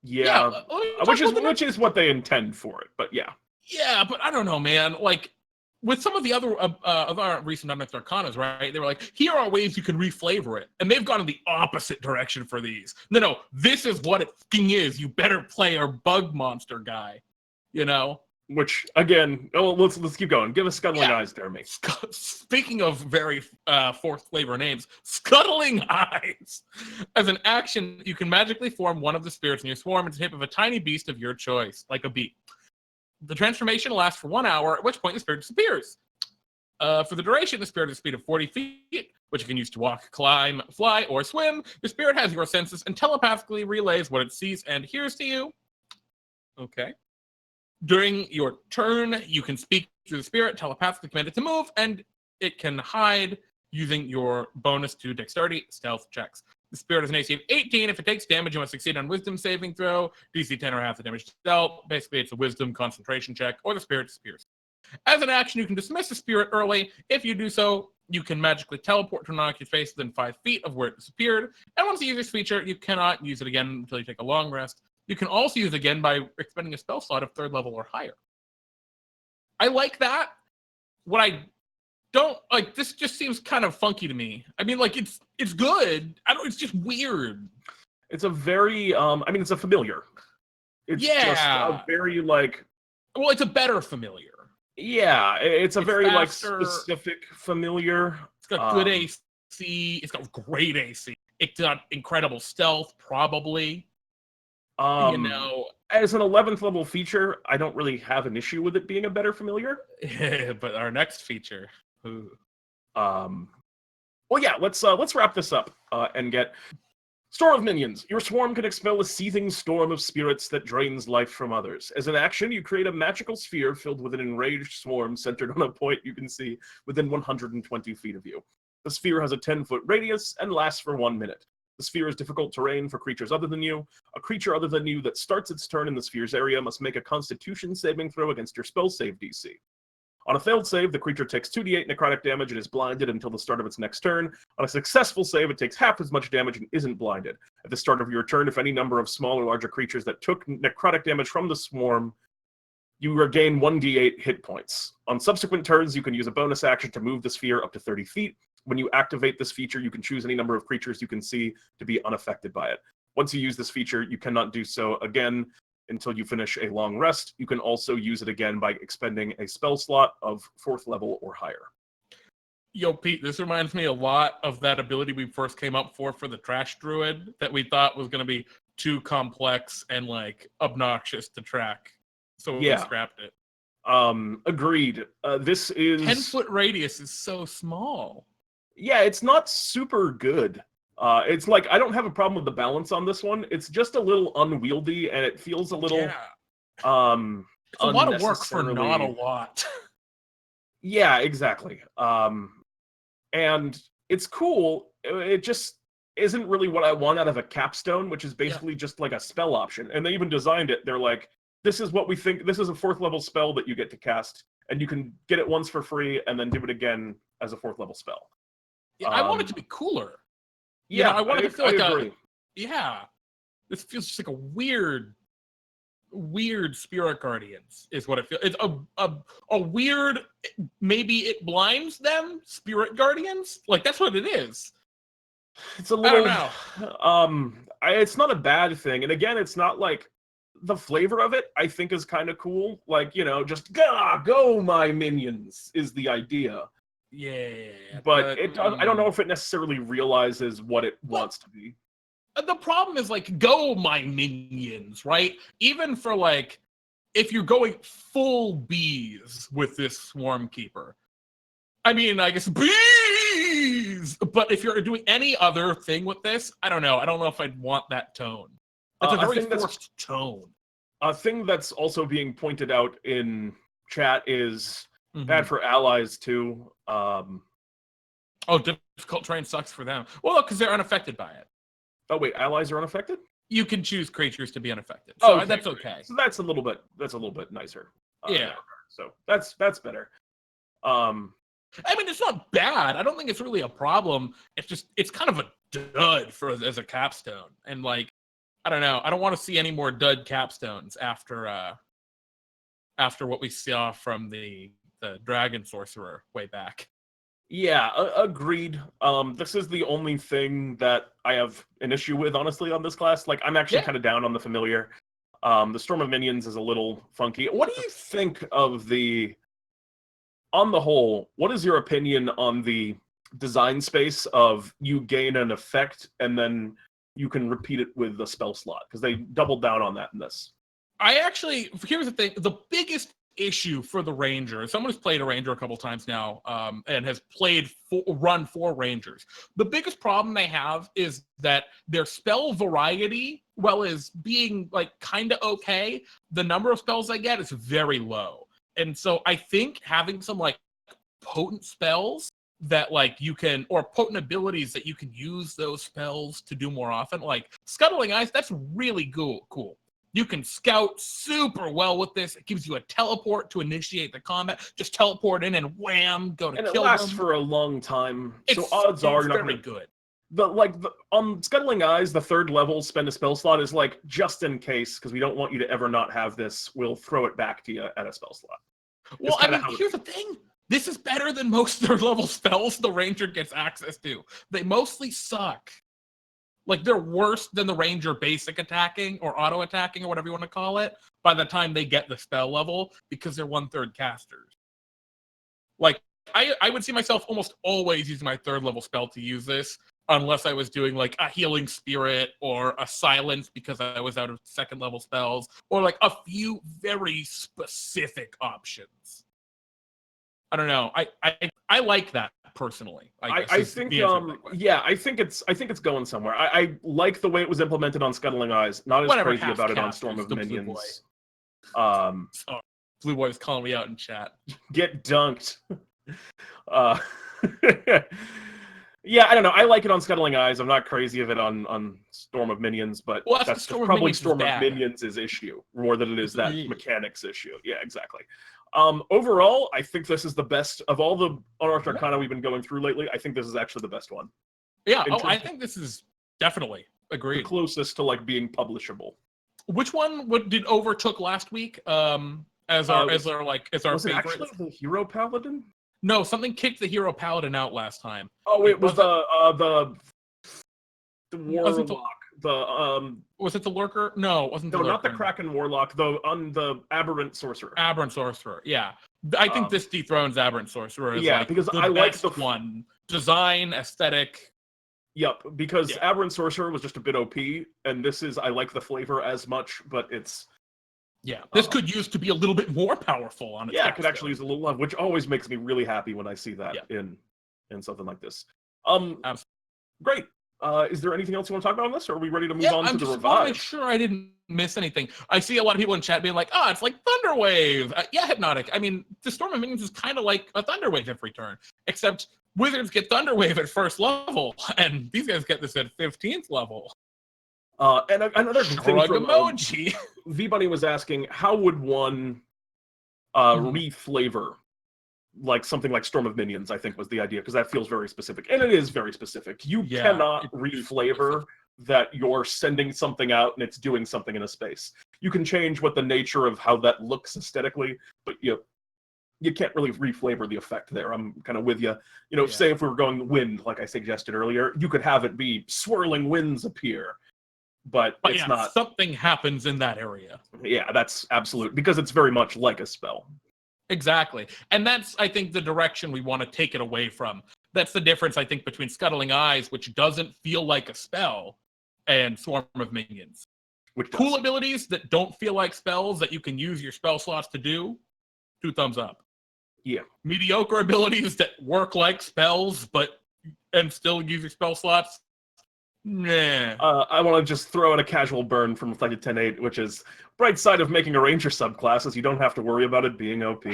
yeah, which is what they intend for it. But yeah. Yeah, but I don't know, man. Like, with some of the other of our recent Unearthed Arcanas, right? They were like, here are ways you can reflavor it. And they've gone in the opposite direction for these. No, this is what it fucking is. You better play our bug monster guy. You know? Which, again, let's keep going. Give us Scuttling Eyes, Jeremy. Speaking of very fourth flavor names, Scuttling Eyes. As an action, you can magically form one of the spirits in your swarm into the shape of a tiny beast of your choice, like a bee. The transformation lasts for 1 hour, at which point the spirit disappears. For the duration, the spirit has a speed of 40 feet, which you can use to walk, climb, fly, or swim. The spirit has your senses and telepathically relays what it sees and hears to you. Okay. During your turn, you can speak to the spirit, telepathically command it to move, and it can hide using your bonus to dexterity stealth checks. The spirit has an AC of 18. If it takes damage, you must succeed on wisdom saving throw. DC 10 or half the damage dealt. Basically, it's a wisdom concentration check, or the spirit disappears. As an action, you can dismiss the spirit early. If you do so, you can magically teleport to an occupied space within 5 feet of where it disappeared. And once you use this feature, you cannot use it again until you take a long rest. You can also use it again by expending a spell slot of 3rd level or higher. I like that. What I don't like, this just seems kind of funky to me. I mean, like, it's good. It's just weird. It's a very I mean, it's a familiar. It's just a very like, well, it's a better familiar. Yeah, it's very faster, like specific familiar. It's got good AC. It's got great AC. It's got incredible stealth, probably. You know, as an 11th level feature, I don't really have an issue with it being a better familiar. But our next feature. Ooh. Well, yeah, let's wrap this up and get Storm of Minions. Your swarm can expel a seething storm of spirits that drains life from others. As an action, you create a magical sphere filled with an enraged swarm centered on a point you can see within 120 feet of you. The sphere has a 10-foot radius and lasts for 1 minute. The sphere is difficult terrain for creatures other than you. A creature other than you that starts its turn in the sphere's area must make a Constitution saving throw against your spell save DC. On a failed save, the creature takes 2d8 necrotic damage and is blinded until the start of its next turn. On a successful save, it takes half as much damage and isn't blinded. At the start of your turn, if any number of small or larger creatures that took necrotic damage from the swarm, you regain 1d8 hit points. On subsequent turns, you can use a bonus action to move the sphere up to 30 feet. When you activate this feature, you can choose any number of creatures you can see to be unaffected by it. Once you use this feature, you cannot do so again until you finish a long rest. You can also use it again by expending a spell slot of 4th level or higher. Yo, Pete, this reminds me a lot of that ability we first came up for the Trash Druid that we thought was going to be too complex and, like, obnoxious to track. So we scrapped it. Agreed. This is... 10-foot radius is so small. Yeah, it's not super good. It's like, I don't have a problem with the balance on this one. It's just a little unwieldy, and it feels a little... it's a lot of work for not a lot. Yeah, exactly. And it's cool. It just isn't really what I want out of a capstone, which is basically just like a spell option. And they even designed it. They're like, this is what we think. This is a 4th level spell that you get to cast, and you can get it once for free and then do it again as a 4th level spell. Yeah, I want it to be cooler. Yeah, I want it to feel like this feels just like a weird Spirit Guardians is what it feels. It's a weird, maybe it blinds them, Spirit Guardians. Like, that's what it is. It's a I don't little, know. it's not a bad thing. And again, it's not like the flavor of it, I think, is kind of cool. Like, just go my minions is the idea. Yeah, But I don't know if it necessarily realizes what it well, wants to be. the problem is like, go my minions, right? Even for like, if you're going full bees with this Swarmkeeper, I mean, I guess bees. But if you're doing any other thing with this, I don't know. I don't know if I'd want that tone. That's a very forced tone. A thing that's also being pointed out in chat is Mhm. bad for allies too. Oh, difficult terrain sucks for them. Well, because they're unaffected by it. Oh wait, allies are unaffected? You can choose creatures to be unaffected, so Okay, that's great. okay. So that's a little bit nicer. Yeah. So that's better. I mean, it's not bad. I don't think it's really a problem. It's kind of a dud as a capstone, and like, I don't know. I don't want to see any more dud capstones after what we saw from the dragon sorcerer way back. Yeah, agreed. This is the only thing that I have an issue with, honestly, on this class. Like, I'm actually kind of down on the familiar. The Storm of Minions is a little funky. What do you think of on the whole, what is your opinion on the design space of you gain an effect and then you can repeat it with the spell slot? Because they doubled down on that in this. Here's the thing. The biggest issue for the Ranger, someone who's played a Ranger a couple times now, and has run 4 Rangers. The biggest problem they have is that their spell variety, well as being like kind of okay, the number of spells they get is very low. And so I think having some like potent spells that like you can, or potent abilities that you can use those spells to do more often, like Scuttling Eyes, that's really cool. You can scout super well with this. It gives you a teleport to initiate the combat. Just teleport in and wham, go to kill them. And it lasts for a long time, so odds are you're not very good. On Scuttling Eyes, the 3rd level spend a spell slot is like just in case, because we don't want you to ever not have this. We'll throw it back to you at a spell slot. Well, I mean, here's the thing. This is better than most 3rd level spells the Ranger gets access to. They mostly suck. Like, they're worse than the Ranger basic attacking or auto attacking or whatever you want to call it by the time they get the spell level, because they're 1/3 casters. Like, I would see myself almost always using my 3rd level spell to use this, unless I was doing like a Healing Spirit or a Silence because I was out of 2nd level spells, or like a few very specific options. I don't know. I like that personally. I think I think it's going somewhere. I like the way it was implemented on Scuttling Eyes. Not as crazy about it on Storm of Minions. Blue Boy was calling me out in chat. Get dunked. Yeah, I don't know. I like it on Scuttling Eyes. I'm not crazy of it on Storm of Minions, but that's probably Storm of Minions' issue more than it is that mechanics issue. Yeah, exactly. Overall, I think this is the best of all the Unearthed Arcana we've been going through lately. I think this is actually the best one. Yeah, I think this is definitely agreed. The closest to like being publishable. Which one did overtook last week? As our was favorite. It actually the Hero Paladin? No, something kicked the Hero Paladin out last time. Oh, it was the Warlock. Was it the Lurker? No, it wasn't the Lurker. No, not the Kraken Warlock, though, on the Aberrant Sorcerer. Aberrant Sorcerer, yeah. I think this dethrones Aberrant Sorcerer as because I like the one. Design, aesthetic. Yep, because Aberrant Sorcerer was just a bit OP, and this is, I like the flavor as much, but it's... Yeah, this could use to be a little bit more powerful on its it could actually use a little love, which always makes me really happy when I see that in something like this. Absolutely. Great. Is there anything else you want to talk about on this, or are we ready to move on to the revive? I want to make sure I didn't miss anything. I see a lot of people in chat being like, it's like Thunderwave. Yeah, Hypnotic. I mean, the Storm of Minions is kind of like a Thunderwave every turn, except Wizards get Thunderwave at 1st level, and these guys get this at 15th level. And another thing from emoji. V-Bunny was asking, how would one reflavor like something like Storm of Minions, I think was the idea, because that feels very specific. And it is very specific. You cannot reflavor that you're sending something out and it's doing something in a space. You can change what the nature of how that looks aesthetically, but you can't really reflavor the effect there. I'm kind of with you. You know, Yeah. say if we were going wind, like I suggested earlier, you could have it be swirling winds appear, but it's yeah, not. something happens in that area. Yeah, that's absolute, because it's very much like a spell. Exactly. And that's, I think, the direction we want to take it away from. That's the difference, I think, between Scuttling Eyes, which doesn't feel like a spell, and Swarm of Minions. Which does. Cool abilities that don't feel like spells that you can use your spell slots to do, 2 thumbs up. Yeah. Mediocre abilities that work like spells, and still use your spell slots, nah. I want to just throw out a casual burn from Reflected 10.8, which is bright side of making a Ranger subclass is you don't have to worry about it being OP.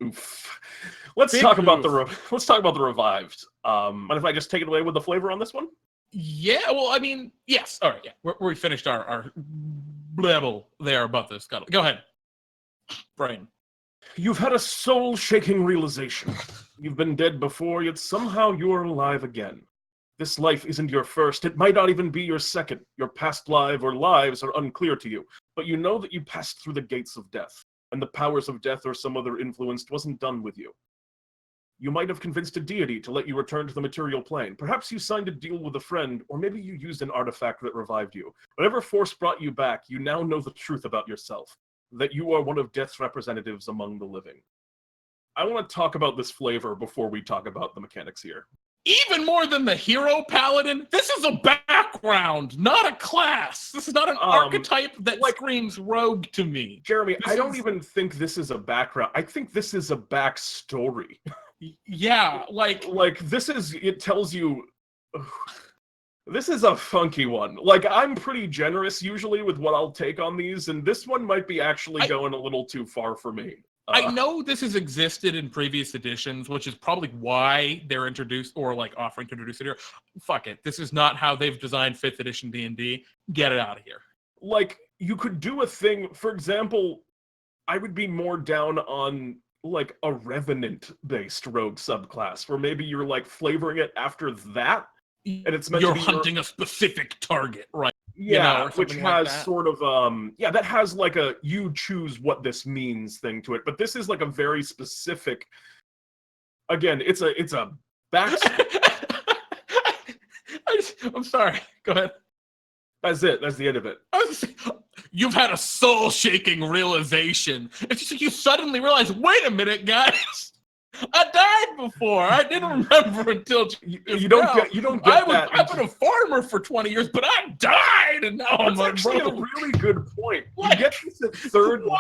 Oof. Let's talk about the revived. And if I just take it away with the flavor on this one? Yeah, well, I mean, yes. All right, yeah. We finished our blabble there about this. Go ahead, Brian. You've had a soul-shaking realization. You've been dead before, yet somehow you're alive again. This life isn't your first. It might not even be your second. Your past life or lives are unclear to you, but you know that you passed through the gates of death, and the powers of death or some other influence wasn't done with you. You might have convinced a deity to let you return to the material plane. Perhaps you signed a deal with a friend, or maybe you used an artifact that revived you. Whatever force brought you back, you now know the truth about yourself, that you are one of death's representatives among the living. I want to talk about this flavor before we talk about the mechanics here. Even more than the hero paladin, this is a background, not a class. This is not an archetype that screams rogue to me. Jeremy, I don't even think this is a background. I think this is a backstory. Yeah, like this is, it tells you, this is a funky one. Like, I'm pretty generous usually with what I'll take on these, and this one might be actually going a little too far for me. I know this has existed in previous editions, which is probably why they're introduced or like offering to introduce it here. Fuck it. This is not how they've designed 5th edition D&D. Get it out of here. Like, you could do a thing, for example, I would be more down on like a Revenant-based rogue subclass, where maybe you're like flavoring it after that, and it's meant you're to be hunting a specific target, right? Yeah, you know, which has sort of that has like a you choose what this means thing to it. But this is like a very specific. Again, it's a back. I'm sorry. Go ahead. That's it. That's the end of it. You've had a soul-shaking realization. It's just like you suddenly realize, wait a minute, guys. I died before. I didn't remember until you don't get that. I've been a farmer for 20 years, but I died, and now I'm actually a really good point. You get this at third level.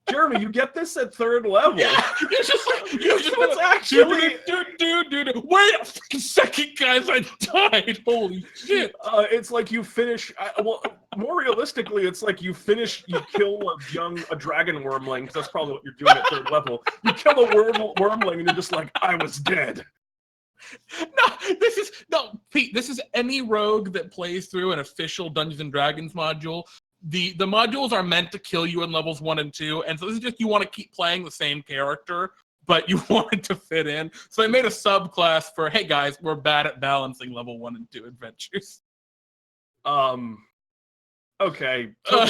Jeremy, you get this at 3rd level. Yeah, you just actually, dude. Wait a fucking second, guys! I died. Holy shit! It's like you finish. Well, more realistically, it's like you kill a dragon wormling, because that's probably what you're doing at 3rd level. You kill a wormling, and you're just like, I was dead. Pete. This is any rogue that plays through an official Dungeons and Dragons module. The modules are meant to kill you in levels 1 and 2, and so this is just you want to keep playing the same character, but you want it to fit in. So they made a subclass for, hey guys, we're bad at balancing level 1 and 2 adventures. Okay. All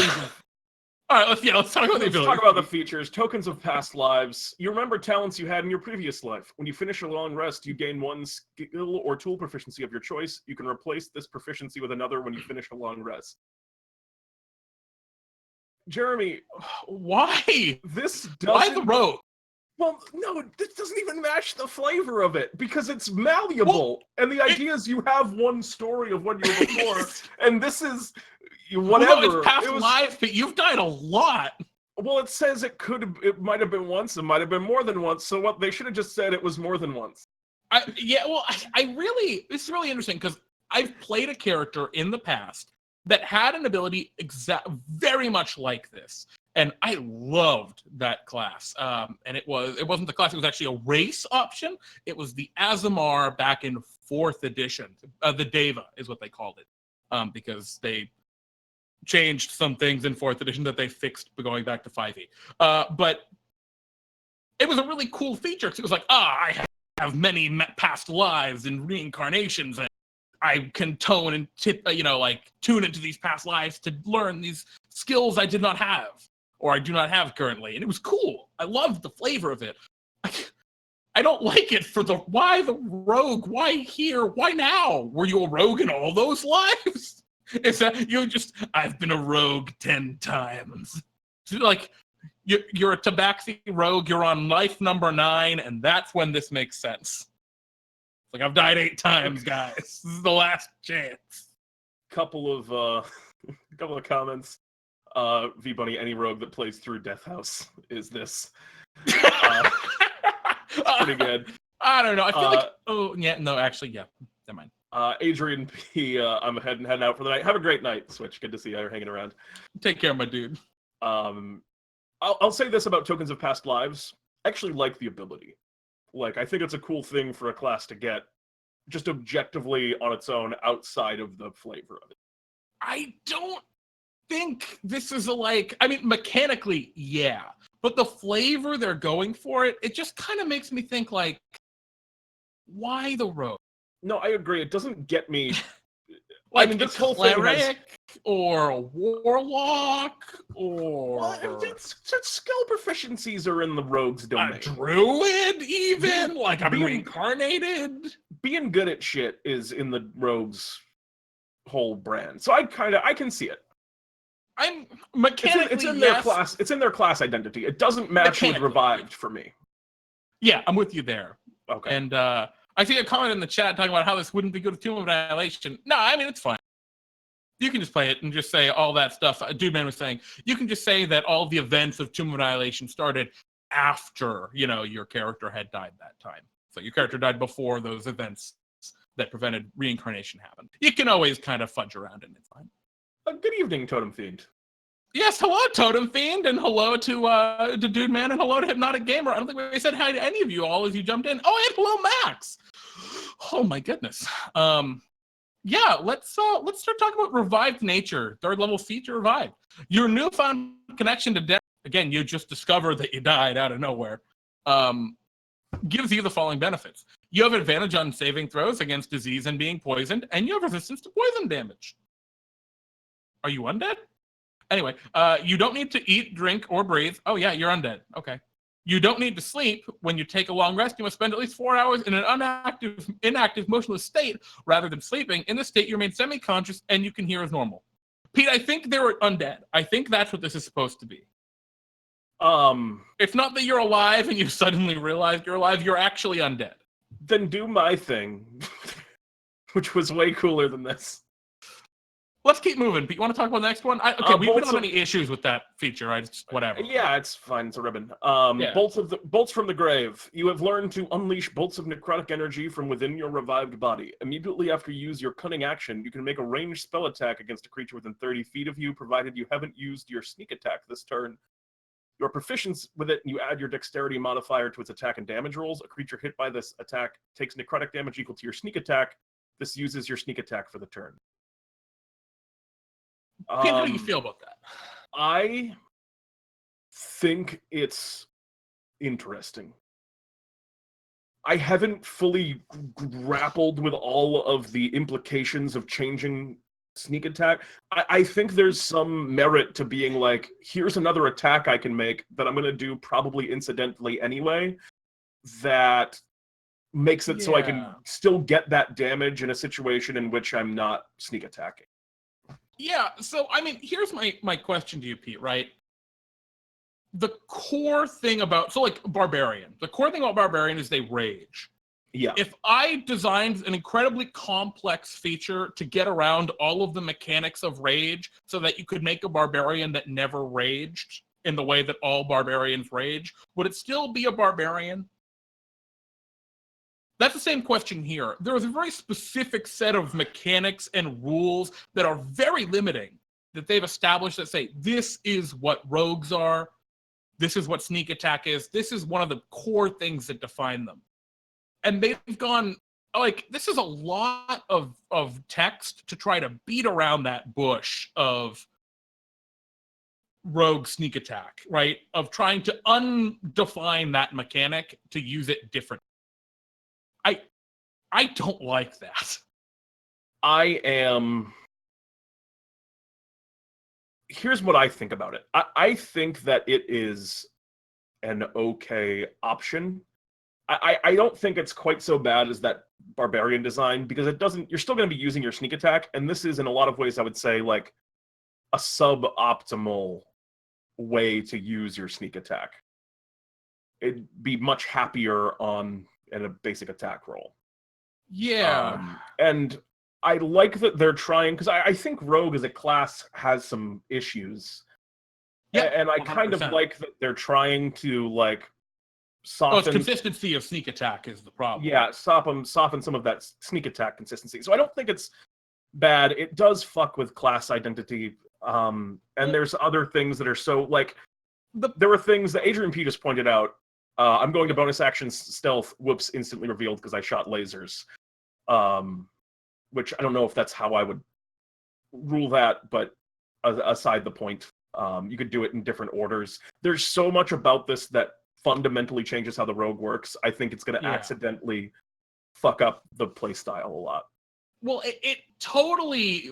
right, let's talk about the abilities. Let's talk about the features. Tokens of past lives. You remember talents you had in your previous life. When you finish a long rest, you gain 1 skill or tool proficiency of your choice. You can replace this proficiency with another when you finish a long rest. Jeremy, why? This doesn't... Why the rogue? Well, no, this doesn't even match the flavor of it, because it's malleable. And the idea is you have one story of what you were before, and this is whatever. Well, no, it's past lives, but you've died a lot. Well, it says it might have been once, it might have been more than once, so what they should have just said it was more than once. This is really interesting, because I've played a character in the past that had an ability very much like this, and I loved that class. And it wasn't the class; it was actually a race option. It was the Azamar back in 4th edition. The Deva is what they called it, because they changed some things in 4th edition that they fixed going back to 5e. But it was a really cool feature, because it was like, I have many past lives and reincarnations, and I can tone and tune into these past lives to learn these skills I did not have, or I do not have currently. And it was cool. I love the flavor of it. I don't like it for why the rogue? Why here? Why now? Were you a rogue in all those lives? Is that I've been a rogue 10 times. Like, you're a tabaxi rogue, you're on life number 9, and that's when this makes sense. Like, I've died 8 times, guys. This is the last chance. Couple of comments. V Bunny, any rogue that plays through Death House is this. Pretty good. I don't know. I feel yeah. Never mind. Adrian P, I'm heading out for the night. Have a great night, Switch. Good to see you hanging around. Take care, my dude. I'll say this about Tokens of Past Lives. I actually like the ability. Like, I think it's a cool thing for a class to get, just objectively on its own, outside of the flavor of it. I don't think this is mechanically, yeah. But the flavor they're going for it just kind of makes me think, like, why the rogue? No, I agree. It doesn't get me. Like, this whole cleric or a warlock or... Well, it's skill proficiencies are in the rogue's domain. A druid, even? Like, I'm reincarnated? Being good at shit is in the rogue's whole brand. So I can see it. I'm mechanically, it's in their class. It's in their class identity. It doesn't match with Revived for me. Yeah, I'm with you there. Okay. And I see a comment in the chat talking about how this wouldn't be good with Tomb of Annihilation. No, I mean, it's fine. You can just play it and just say all that stuff. Dude Man was saying, you can just say that all the events of Tomb of Annihilation started after, your character had died that time. So your character died before those events that prevented reincarnation happened. You can always kind of fudge around it, and it's fine. Good evening, Totem Fiend. Yes, hello, Totem Fiend, and hello to Dude Man, and hello to Hypnotic Gamer. I don't think we said hi to any of you all as you jumped in. Oh, and hello, Max. Oh my goodness. Yeah, let's start talking about revived nature. 3rd level feature revived. Your newfound connection to death. Again, you just discovered that you died out of nowhere. Gives you the following benefits. You have advantage on saving throws against disease and being poisoned, and you have resistance to poison damage. Are you undead? Anyway, you don't need to eat, drink, or breathe. Oh yeah, you're undead. Okay. You don't need to sleep. When you take a long rest, you must spend at least 4 hours in an inactive, motionless state rather than sleeping. In this state, you remain semi-conscious and you can hear as normal. Pete, I think they're undead. I think that's what this is supposed to be. It's not that you're alive and you suddenly realize you're alive. You're actually undead. Then do my thing, which was way cooler than this. Let's keep moving. But you want to talk about the next one? We don't have any issues with that feature. Whatever. Yeah, it's fine. It's a ribbon. Yeah. Bolts from the grave. You have learned to unleash bolts of necrotic energy from within your revived body. Immediately after you use your cunning action, you can make a ranged spell attack against a creature within 30 feet of you, provided you haven't used your sneak attack this turn. Your proficiency with it, you add your dexterity modifier to its attack and damage rolls. A creature hit by this attack takes necrotic damage equal to your sneak attack. This uses your sneak attack for the turn. How do you feel about that? I think it's interesting. I haven't fully grappled with all of the implications of changing sneak attack. I think there's some merit to being like, here's another attack I can make that I'm going to do probably incidentally anyway, that makes it so I can still get that damage in a situation in which I'm not sneak attacking. Yeah, so, I mean, here's my question to you, Pete, right? The core thing about... So, like, Barbarian. The core thing about Barbarian is they rage. Yeah. If I designed an incredibly complex feature to get around all of the mechanics of rage so that you could make a Barbarian that never raged in the way that all Barbarians rage, would it still be a Barbarian? That's the same question here. There is a very specific set of mechanics and rules that are very limiting that they've established that say, this is what rogues are, this is what sneak attack is, this is one of the core things that define them. And they've gone, like, this is a lot of text to try to beat around that bush of rogue sneak attack, right? Of trying to undefine that mechanic to use it differently. I don't like that. Here's what I think about it. I think that it is an okay option. I don't think it's quite so bad as that barbarian design, because it doesn't. You're still going to be using your sneak attack, and this is in a lot of ways, I would say, like a suboptimal way to use your sneak attack. It'd be much happier on in a basic attack roll. Yeah. And I like that they're trying, because I think Rogue as a class has some issues. Yeah, and I kind of 100%. like that they're trying to like Oh, it's soften. consistency of sneak attack is the problem. Yeah, soften some of that sneak attack consistency. So I don't think it's bad. It does fuck with class identity. And there's other things that are so like there were things that Adrian P just pointed out. I'm going to bonus action stealth. Whoops! Instantly revealed because I shot lasers. Which I don't know if that's how I would rule that, but aside the point, you could do it in different orders. There's so much about this that fundamentally changes how the rogue works. I think it's going to accidentally fuck up the play style a lot. Well, it totally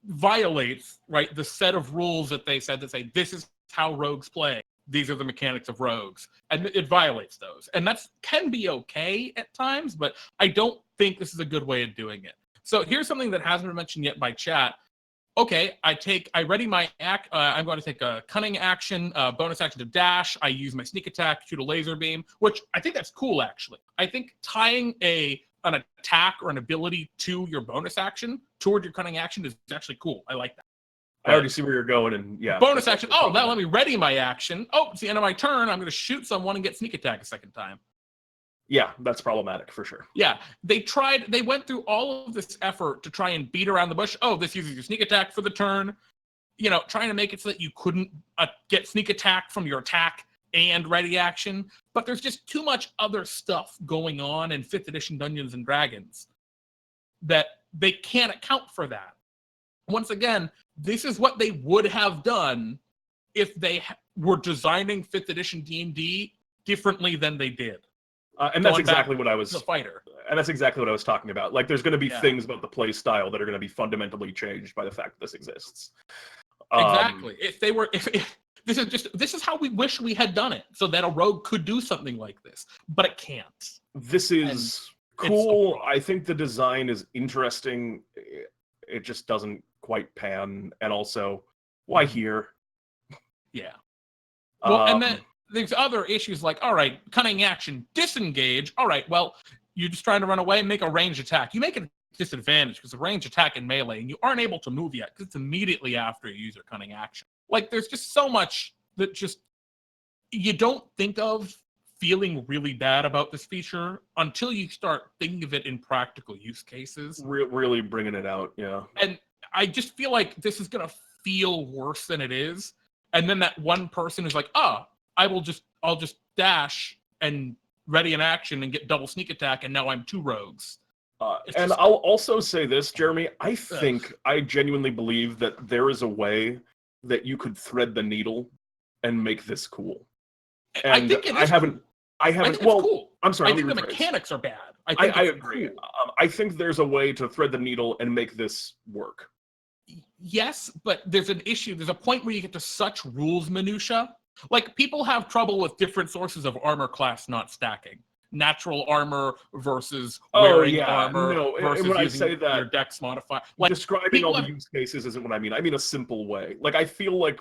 violates, right, the set of rules that they said that say this is how rogues play. These are the mechanics of rogues, and it violates those. And that can be okay at times, but I don't think this is a good way of doing it. So here's something that hasn't been mentioned yet by chat. Okay, I ready my act. I'm going to take a cunning action, bonus action to dash. I use my sneak attack, shoot a laser beam, which I think that's cool, actually. I think tying an attack or an ability to your bonus action toward your cunning action is actually cool. I like that. I already see where you're going, and yeah. Bonus action. Oh, that let me ready my action. Oh, it's the end of my turn. I'm going to shoot someone and get sneak attack a second time. Yeah, that's problematic for sure. Yeah, they went through all of this effort to try and beat around the bush. Oh, this uses your sneak attack for the turn. You know, trying to make it so that you couldn't get sneak attack from your attack and ready action. But there's just too much other stuff going on in 5th edition Dungeons and Dragons that they can't account for that. Once again, this is what they would have done if they were designing 5th edition D&D differently than they did. And that's exactly what I was. The fighter. And that's exactly what I was talking about. Like, there's going to be things about the play style that are going to be fundamentally changed by the fact that this exists. Exactly. If this is how we wish we had done it, so that a rogue could do something like this, but it can't. This is cool. I think the design is interesting. It just doesn't quite pan. And also, why here? Yeah. Well, and then there's other issues like, all right, cunning action, disengage. All right, well, you're just trying to run away and make a ranged attack. You make a disadvantage because the ranged attack in melee, and you aren't able to move yet because it's immediately after you use your cunning action. Like, there's just so much that just you don't think of feeling really bad about this feature until you start thinking of it in practical use cases. Really bringing it out, yeah. And I just feel like this is going to feel worse than it is. And then that one person is like, oh, I'll just dash and ready an action and get double sneak attack, and now I'm 2 rogues. And I'll also say this, Jeremy, I genuinely believe that there is a way that you could thread the needle and make this cool. And I think it is I haven't. Well, cool. I'm sorry. I think the mechanics are bad. I agree. Cool. I think there's a way to thread the needle and make this work. Yes, but there's an issue. There's a point where you get to such rules minutia. Like, people have trouble with different sources of armor class not stacking. Natural armor versus wearing armor versus when using I say that, your dex modifier. Like, describing all the use cases isn't what I mean. I mean a simple way. Like, I feel like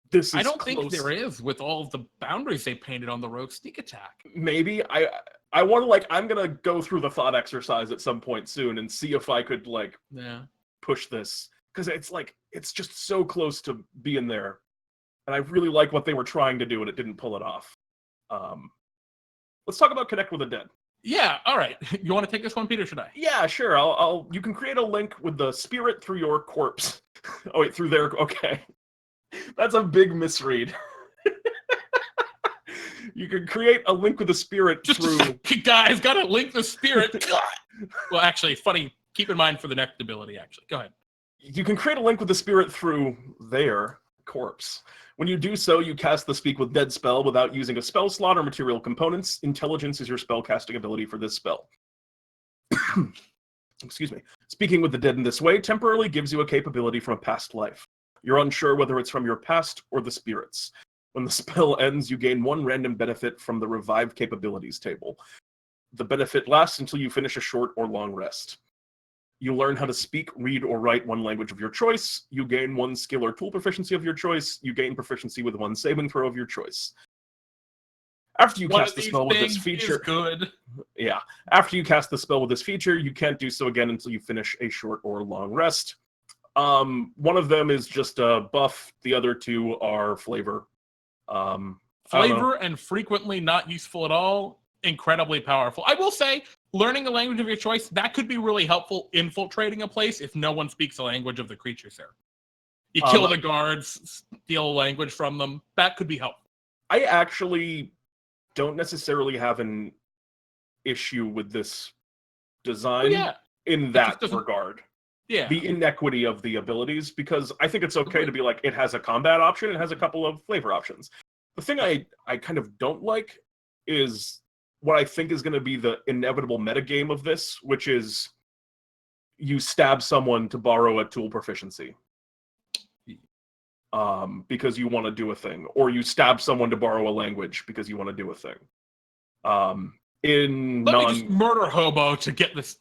this is I don't think there is with all of the boundaries they painted on the rogue sneak attack. Maybe. I want to, I'm going to go through the thought exercise at some point soon and see if I could, push this. Because it's just so close to being there. And I really like what they were trying to do, and it didn't pull it off. Let's talk about Connect with the Dead. Yeah, all right. You want to take this one, Peter, should I? Yeah, sure. You can create a link with the spirit through your corpse. Oh, wait, through their... Okay. That's a big misread. You can create a link with the spirit through... Guys, gotta link the spirit. Well, actually, funny. Keep in mind for the next ability, actually. Go ahead. You can create a link with the spirit through their corpse. When you do so, you cast the Speak with Dead spell without using a spell slot or material components. Intelligence is your spell casting ability for this spell. Excuse me. Speaking with the dead in this way temporarily gives you a capability from a past life. You're unsure whether it's from your past or the spirits. When the spell ends, you gain 1 random benefit from the Revive Capabilities table. The benefit lasts until you finish a short or long rest. You learn how to speak, read, or write 1 language of your choice. You gain 1 skill or tool proficiency of your choice. You gain proficiency with 1 saving throw of your choice. After you cast the spell with this feature, good. Yeah. After you cast the spell with this feature, you can't do so again until you finish a short or long rest. One of them is just a buff. The other 2 are flavor. Flavor and frequently not useful at all. Incredibly powerful. I will say, learning a language of your choice, that could be really helpful infiltrating a place if no one speaks the language of the creatures there. You kill the guards, steal a language from them. That could be helpful. I actually don't necessarily have an issue with this design in that regard. Yeah. The inequity of the abilities, because I think it's okay to be like, it has a combat option, it has a couple of flavor options. The thing I kind of don't like is what I think is going to be the inevitable metagame of this, which is you stab someone to borrow a tool proficiency. Because you want to do a thing, or you stab someone to borrow a language because you want to do a thing. Let me just murder hobo to get this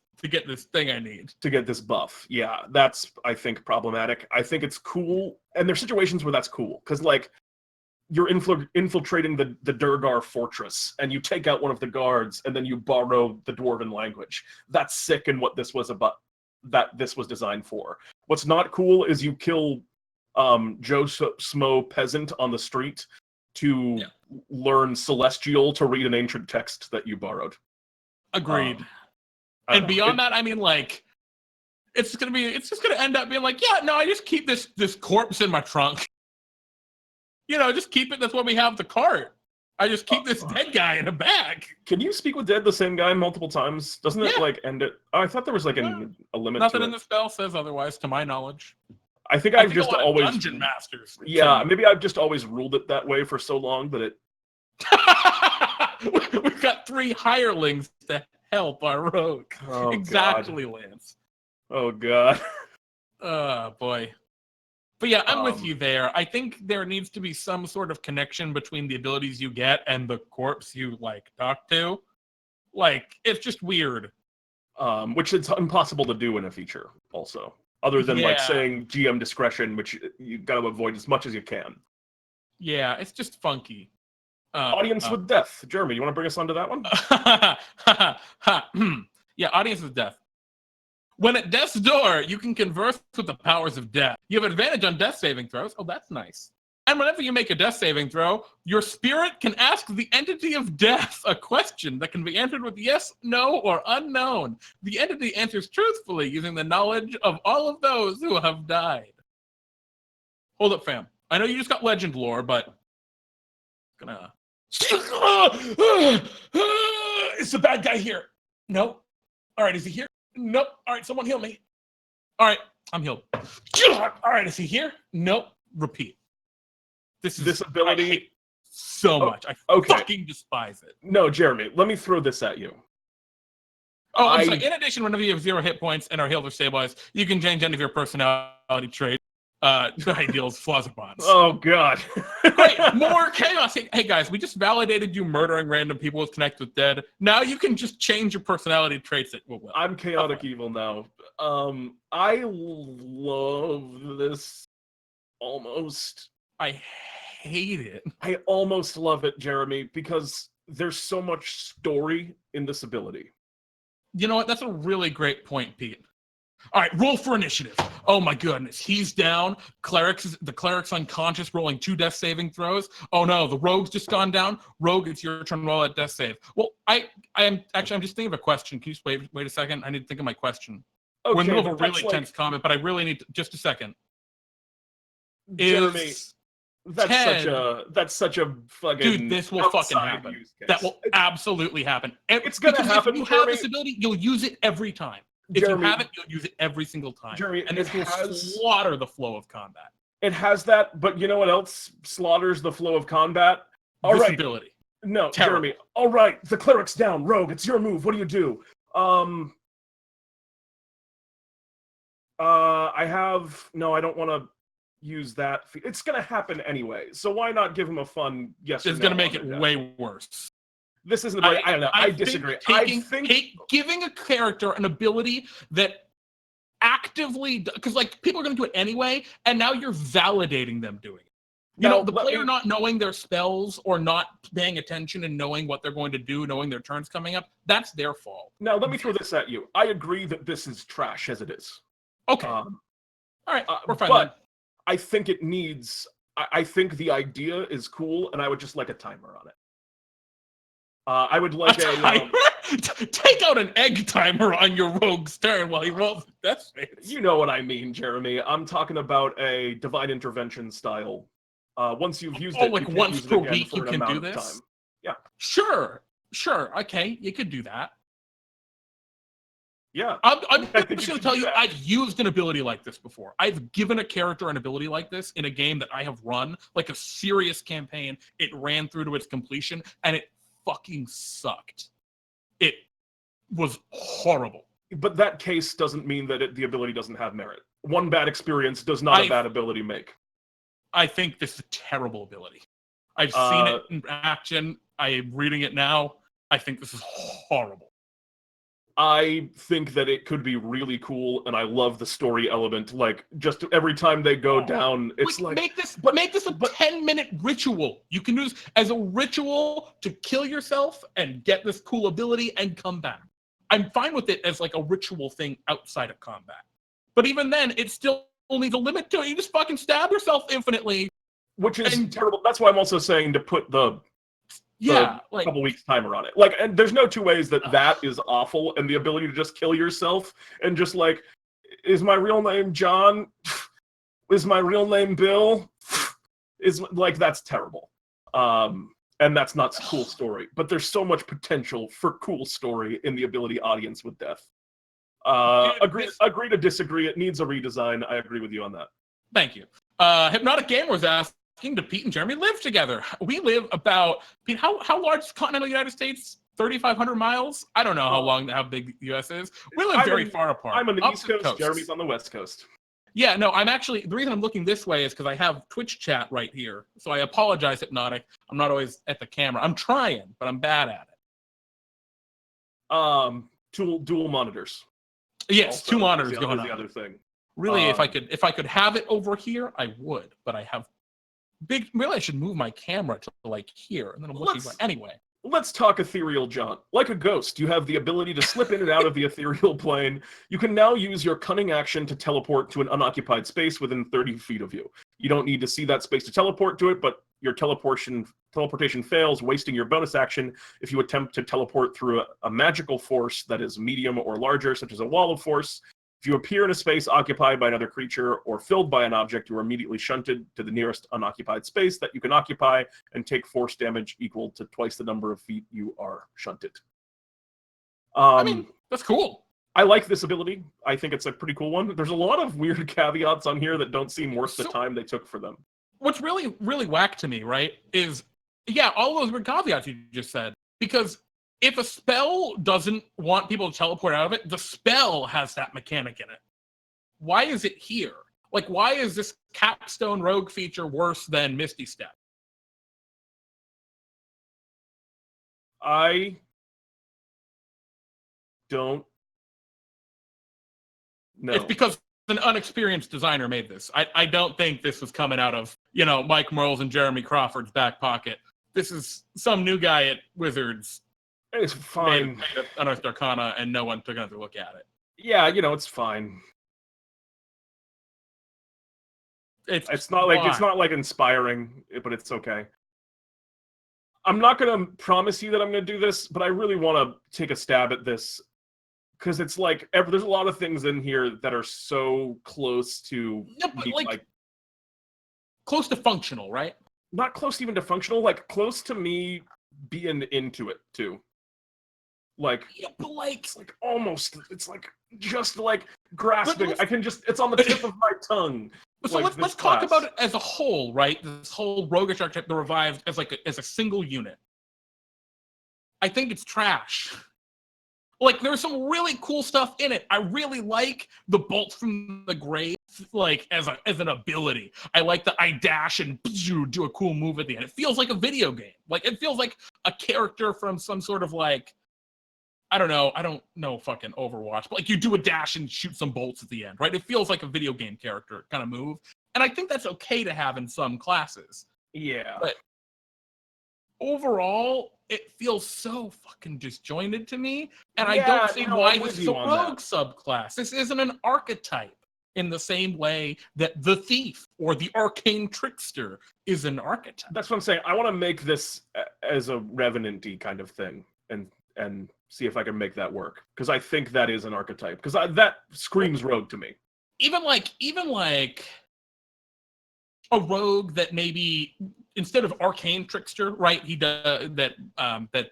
thing I need. To get this buff. Yeah, that's, I think, problematic. I think it's cool, and there's situations where that's cool, because, like, you're infiltrating the Durgar fortress, and you take out one of the guards, and then you borrow the Dwarven language. That's sick, and what this was designed for. What's not cool is you kill Joe Smo peasant on the street to learn Celestial to read an ancient text that you borrowed. Agreed. And beyond that, I mean, like, it's just gonna end up being like, yeah, no, I just keep this corpse in my trunk. You know, just keep it. That's why we have the cart. I just keep this dead guy in a bag. Can you speak with the same guy multiple times? Doesn't it like end it? Oh, I thought there was like a limit. Nothing to in the spell says otherwise, to my knowege. I think I've just always dungeon masters. Yeah, maybe I've just always ruled it that way for so long that it. We've got 3 hirelings to help our rogue. Oh, exactly, God. Lance. Oh God. Oh boy. But yeah, I'm with you there. I think there needs to be some sort of connection between the abilities you get and the corpse you like talk to. Like, it's just weird. Which it's impossible to do in a feature, also. Other than like saying GM discretion, which you got to avoid as much as you can. Yeah, it's just funky. Audience with death. Jeremy, you want to bring us onto that one? Yeah, audience with death. When at death's door, you can converse with the powers of death. You have advantage on death saving throws. Oh, that's nice. And whenever you make a death saving throw, your spirit can ask the entity of death a question that can be answered with yes, no, or unknown. The entity answers truthfully using the knowledge of all of those who have died. Hold up, fam. I know you just got legend lore, but gonna. Is the bad guy here? Nope. All right, is he here? Nope. All right, someone heal me. All right, I'm healed. All right, is he here? Nope. Repeat. This ability I hate so much. I fucking despise it. No, Jeremy, let me throw this at you. Oh, I'm sorry. In addition, whenever you have 0 hit points and are healed or stabilized, you can change any of your personality traits. Ideals, flaws, or bonds. Oh God. Great, more chaos. Hey guys, we just validated you murdering random people with Connect with Dead. Now you can just change your personality traits at will. I'm chaotic evil now. I love this almost. I hate it. I almost love it, Jeremy, because there's so much story in this ability. You know what? That's a really great point, Pete. All right, roll for initiative. Oh my goodness, he's down. The cleric's unconscious, rolling 2 death saving throws. Oh no, the rogue's just gone down. Rogue, it's your turn. Roll at death save. Well, I'm just thinking of a question. Can you just wait a second? I need to think of my question. Okay, we're in the middle of a really tense comment, but I really need just a second. Jeremy, that's such a fucking dude. This will fucking happen. That will absolutely happen. It's gonna happen. If you have this ability, you'll use it every time. If you have it, you'll use it every single time. Jeremy, and it will slaughter the flow of combat. It has that, but you know what else slaughters the flow of combat? Visibility. No, terrible. Jeremy. All right, the cleric's down. Rogue, it's your move. What do you do? I don't want to use that. It's going to happen anyway. So why not give him a fun yes or no? It's going to make on it their way death? worse. This isn't the way. I don't know. I disagree. Giving a character an ability that actively, because like people are going to do it anyway, and now you're validating them doing it. You know, the player not knowing their spells or not paying attention and knowing what they're going to do, knowing their turn's coming up, that's their fault. Now, let me throw this at you. I agree that this is trash as it is. Okay. All right. We're fine. But then. I think it needs. I think the idea is cool, and I would just like a timer on it. I would like a take out an egg timer on your rogue's turn while he rolls death saves. You know what I mean, Jeremy. I'm talking about a divine intervention style. Once you've used it, like once per week you can do this? Time. Yeah. Sure. Okay, you could do that. Yeah. I'm just going to tell you, I've used an ability like this before. I've given a character an ability like this in a game that I have run, like a serious campaign. It ran through to its completion, and it fucking sucked. It was horrible. But that case doesn't mean that the ability doesn't have merit. One bad experience does not a bad ability make. I think this is a terrible ability. I've seen it in action. I am reading it now. I think this is horrible. I think that it could be really cool, and I love the story element. Like, just every time they go down, it's make this a 10-minute ritual. You can use as a ritual to kill yourself and get this cool ability and come back. I'm fine with it as like a ritual thing outside of combat. But even then, it still needs a limit to it. You just fucking stab yourself infinitely. Which is terrible. That's why I'm also saying to put the couple weeks timer on it. Like, and there's no two ways that is awful, and the ability to just kill yourself and just like, is my real name John? Is my real name Bill? Is like, that's terrible. And that's not a cool story. But there's so much potential for cool story in the ability audience with death. Agree to disagree. It needs a redesign. I agree with you on that. Thank you. Hypnotic Gamer was asking, do Pete and Jeremy live together? We live about, Pete, how large is the continental United States? 3,500 miles? I don't know how big the U.S. is. We live very far apart. I'm on the East Coast, Jeremy's on the West Coast. Yeah, no, I'm actually, the reason I'm looking this way is because I have Twitch chat right here. So I apologize, Hypnotic. I'm not always at the camera. I'm trying, but I'm bad at it. Dual monitors. Yes, also, 2 monitors going on. The other thing. Really, if I could have it over here, I would. But I have really, I should move my camera to like here, and then I'm looking anyway. Let's talk ethereal, John. Like a ghost, you have the ability to slip in and out of the ethereal plane. You can now use your cunning action to teleport to an unoccupied space within 30 feet of you. You don't need to see that space to teleport to it, but your teleportation fails, wasting your bonus action if you attempt to teleport through a magical force that is medium or larger, such as a wall of force. If you appear in a space occupied by another creature or filled by an object, you are immediately shunted to the nearest unoccupied space that you can occupy and take force damage equal to twice the number of feet you are shunted. I mean, that's cool. I like this ability. I think it's a pretty cool one. There's a lot of weird caveats on here that don't seem worth the time they took for them. What's really, really whack to me, right, is, all those weird caveats you just said. Because if a spell doesn't want people to teleport out of it, the spell has that mechanic in it. Why is it here? Like, why is this capstone rogue feature worse than Misty Step? I don't know. It's because an unexperienced designer made this. I don't think this was coming out of, Mike Merle's and Jeremy Crawford's back pocket. This is some new guy at Wizards. It's fine. Made Unearthed Arcana, and no one took another look at it. Yeah, it's fine. It's not like inspiring, but it's okay. I'm not gonna promise you that I'm gonna do this, but I really want to take a stab at this because it's like there's a lot of things in here that are so close to close to functional, right? Not close even to functional, like close to me being into it too. It's like almost, it's like just like grasping. It's on the tip of my tongue. So let's talk about it as a whole, right? This whole roguish archetype, the revived as a single unit. I think it's trash. Like, there's some really cool stuff in it. I really like the bolts from the grave. like as an ability. I like that I dash and do a cool move at the end. It feels like a video game. Like it feels like a character from some sort of like, I don't know fucking Overwatch, but like you do a dash and shoot some bolts at the end, right? It feels like a video game character kind of move. And I think that's okay to have in some classes. Yeah. But overall, it feels so fucking disjointed to me. And I don't see why this is a rogue subclass. This isn't an archetype in the same way that the thief or the arcane trickster is an archetype. That's what I'm saying. I want to make this as a revenant-y kind of thing and see if I can make that work. Because I think that is an archetype. Because that screams rogue to me. Even like a rogue that maybe instead of arcane trickster, right? He does that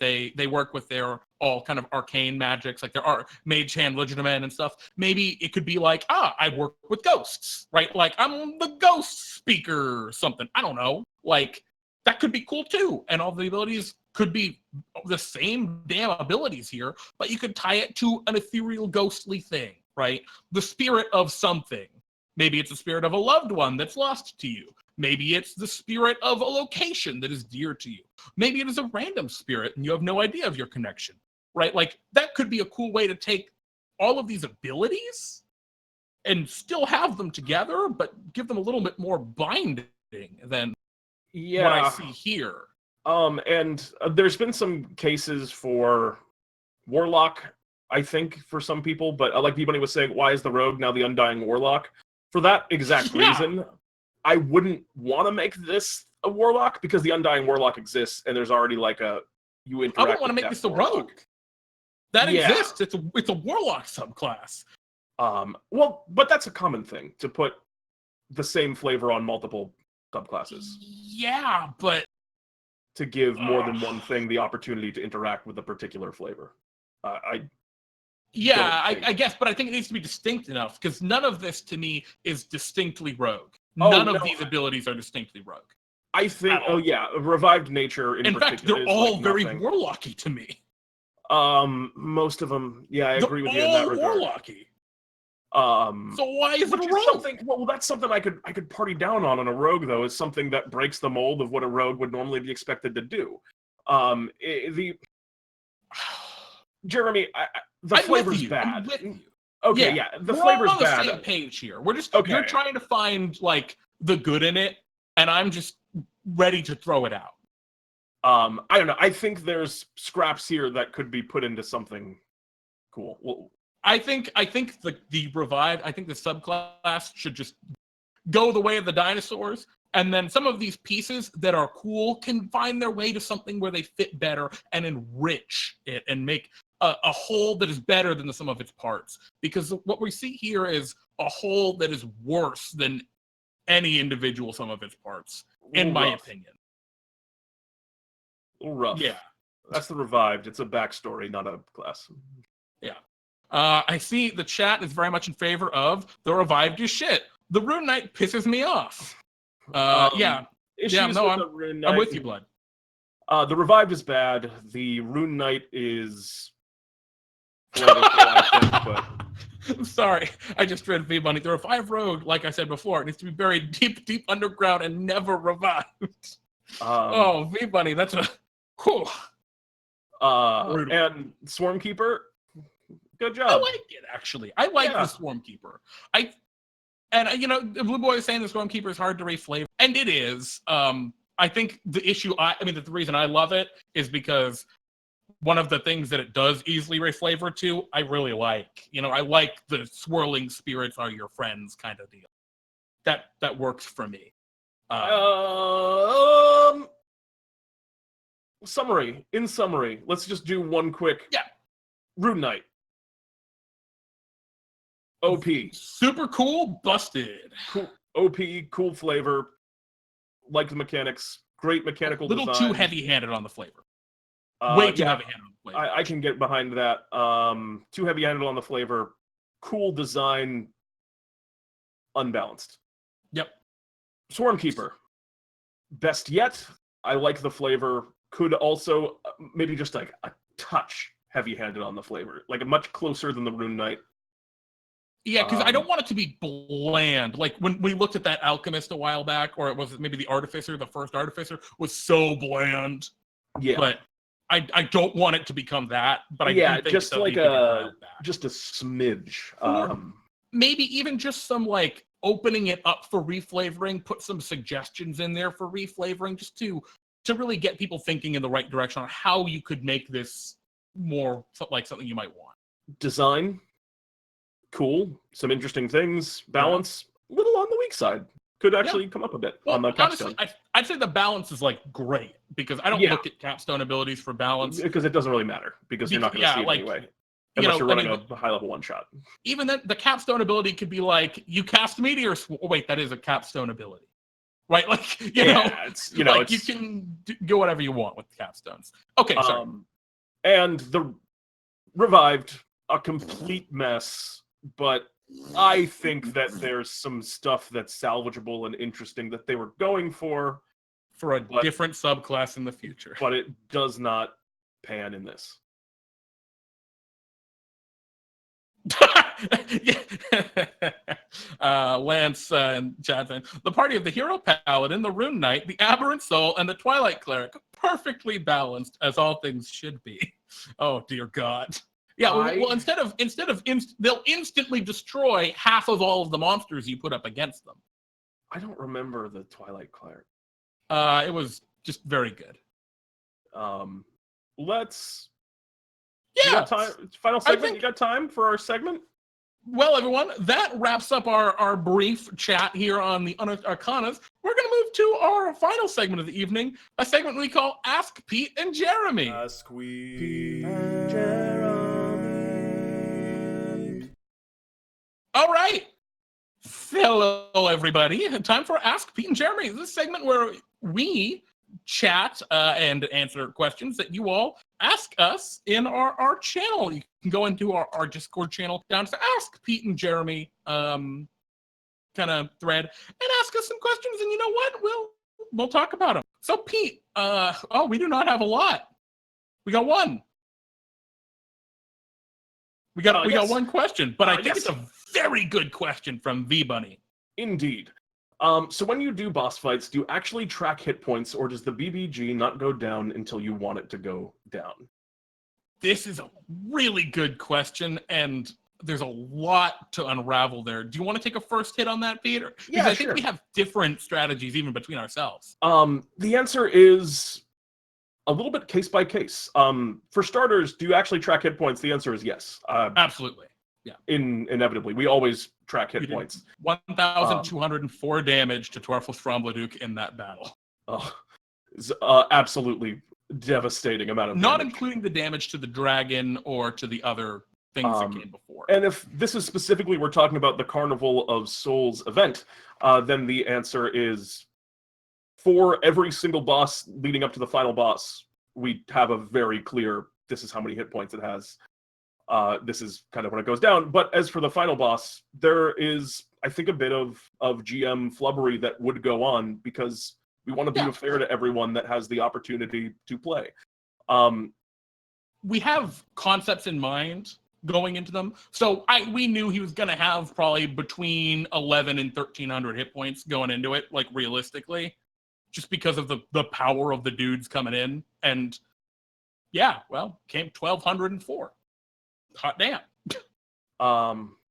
they work with their all kind of arcane magics, like there are mage hand legerdemain and stuff. Maybe it could be like, I work with ghosts, right? Like I'm the ghost speaker or something. I don't know. Like that could be cool too. And all the abilities could be the same damn abilities here, but you could tie it to an ethereal ghostly thing, right? The spirit of something. Maybe it's the spirit of a loved one that's lost to you. Maybe it's the spirit of a location that is dear to you. Maybe it is a random spirit and you have no idea of your connection, right? Like that could be a cool way to take all of these abilities and still have them together, but give them a little bit more binding than what I see here. And there's been some cases for Warlock, I think, for some people, but like B-Bunny was saying, why is the Rogue now the Undying Warlock? For that exact reason, I wouldn't want to make this a Warlock because the Undying Warlock exists and there's already like you interact. I wouldn't want to make this a Rogue. That exists. It's a Warlock subclass. Well, but that's a common thing to put the same flavor on multiple subclasses. Yeah, but to give more than one thing the opportunity to interact with a particular flavor. I guess, but I think it needs to be distinct enough because none of this to me is distinctly rogue. None of these abilities are distinctly rogue. I think, revived nature in particular. In fact, they're all very warlocky to me. Most of them, I agree with you in that regard. Warlocky. So why is it a rogue? Well, that's something I could party down on a rogue, though, is something that breaks the mold of what a rogue would normally be expected to do. Jeremy, the flavor's bad. I'm with you. Okay, the flavor's bad. We're on the same page here. We're just you're trying to find like the good in it, and I'm just ready to throw it out. I don't know. I think there's scraps here that could be put into something cool. Well, I think the revived, I think the subclass should just go the way of the dinosaurs, and then some of these pieces that are cool can find their way to something where they fit better and enrich it and make a whole that is better than the sum of its parts. Because what we see here is a whole that is worse than any individual sum of its parts, in my opinion. A little rough. Yeah. That's the revived. It's a backstory, not a class. Yeah. I see the chat is very much in favor of the revived is shit. The Rune Knight pisses me off. I'm with you, Blood. The revived is bad. The Rune Knight is but sorry, I just read V-Bunny. The revived rogue, like I said before, it needs to be buried deep, deep underground and never revived. V-Bunny, that's a cool. And Swarmkeeper, good job. I like it, actually. I like the Swarmkeeper. Blue Boy is saying the Swarmkeeper is hard to reflavor, and it is. I think the reason I love it is because one of the things that it does easily reflavor to, I really like. I like the swirling spirits are your friends kind of deal. That works for me. Summary. In summary, let's just do one quick. Yeah. Rune Knight. OP. Super cool, busted. Cool. OP, cool flavor. Like the mechanics. Great mechanical design. A little too heavy-handed on the flavor. Way too heavy-handed on the flavor. I can get behind that. Too heavy-handed on the flavor. Cool design. Unbalanced. Yep. Swarmkeeper. Best yet. I like the flavor. Could also maybe just like a touch heavy-handed on the flavor. Like much closer than the Rune Knight. Yeah, because I don't want it to be bland. Like when we looked at that Alchemist a while back, or it was maybe the Artificer, the first Artificer, was so bland. Yeah. But I don't want it to become that. But I do think just it does like need to get dialed back. just a smidge. Or maybe even just some like opening it up for reflavoring, put some suggestions in there for reflavoring, just to really get people thinking in the right direction on how you could make this more like something you might want. Design, cool, some interesting things. Balance, a little on the weak side. Could actually come up a bit on the capstone. Honestly, I'd say the balance is like great because I don't look at capstone abilities for balance because it doesn't really matter because you're not going to see it anyway. Unless you're running a high-level one-shot. Even then, the capstone ability could be like, you cast Meteor Swarm. Oh, wait, that is a capstone ability. Right? Like, you know, you can go whatever you want with the capstones. Okay, sorry. And the Revived, a complete mess, but I think that there's some stuff that's salvageable and interesting that they were going for a different subclass in the future. But it does not pan in this. Lance and Chad saying, the party of the Hero Paladin, the Rune Knight, the Aberrant Soul, and the Twilight Cleric, perfectly balanced as all things should be. Oh dear God. Yeah, well, instead of they'll instantly destroy half of all of the monsters you put up against them. I don't remember the Twilight Cleric. It was just very good. Let's. Yeah. You got time? Final segment. You got time for our segment? Well, everyone, that wraps up our brief chat here on the Unearthed Arcanas. We're going to move to our final segment of the evening, a segment we call Ask Pete and Jeremy. Ask Pete and Jeremy. All right. Hello, everybody. Time for Ask Pete and Jeremy. This is a segment where we chat and answer questions that you all ask us in our channel. You can go into our Discord channel down to Ask Pete and Jeremy kind of thread and ask us some questions, and you know what, we'll talk about them. So Pete, we do not have a lot. We got one. We got one question, but I think it's a very good question from V Bunny. Indeed. So when you do boss fights, do you actually track hit points, or does the BBG not go down until you want it to go down? This is a really good question, and there's a lot to unravel there. Do you want to take a first hit on that, Peter? Because I think we have different strategies even between ourselves. The answer is a little bit case by case. For starters, do you actually track hit points? The answer is yes. Absolutely. Yeah. Inevitably, we always track hit points. 1,204 damage to Torfus Frombloduk in that battle. It's absolutely devastating amount of damage. Not including the damage to the dragon or to the other things that came before. And if this is specifically, we're talking about the Carnival of Souls event, then the answer is for every single boss leading up to the final boss, we have a very clear, this is how many hit points it has. This is kind of when it goes down. But as for the final boss, there is, I think, a bit of GM flubbery that would go on because we want to be fair to everyone that has the opportunity to play. We have concepts in mind going into them. So we knew he was going to have probably between 11 and 1,300 hit points going into it, like realistically, just because of the power of the dudes coming in. And yeah, well, came 1,204. Hot damn.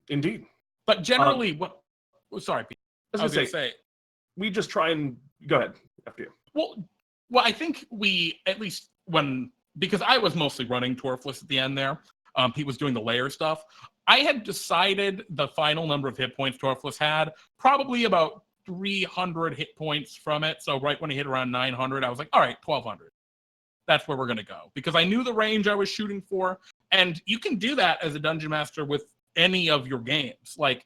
Indeed. But generally, sorry, Pete. I was going to say, we just try and go ahead after you. Well, I think we, at least because I was mostly running Torfless at the end there. Pete was doing the layer stuff. I had decided the final number of hit points Torfless had, probably about 300 hit points from it. So right when he hit around 900, I was like, all right, 1,200. That's where we're going to go. Because I knew the range I was shooting for. And you can do that as a Dungeon Master with any of your games. Like,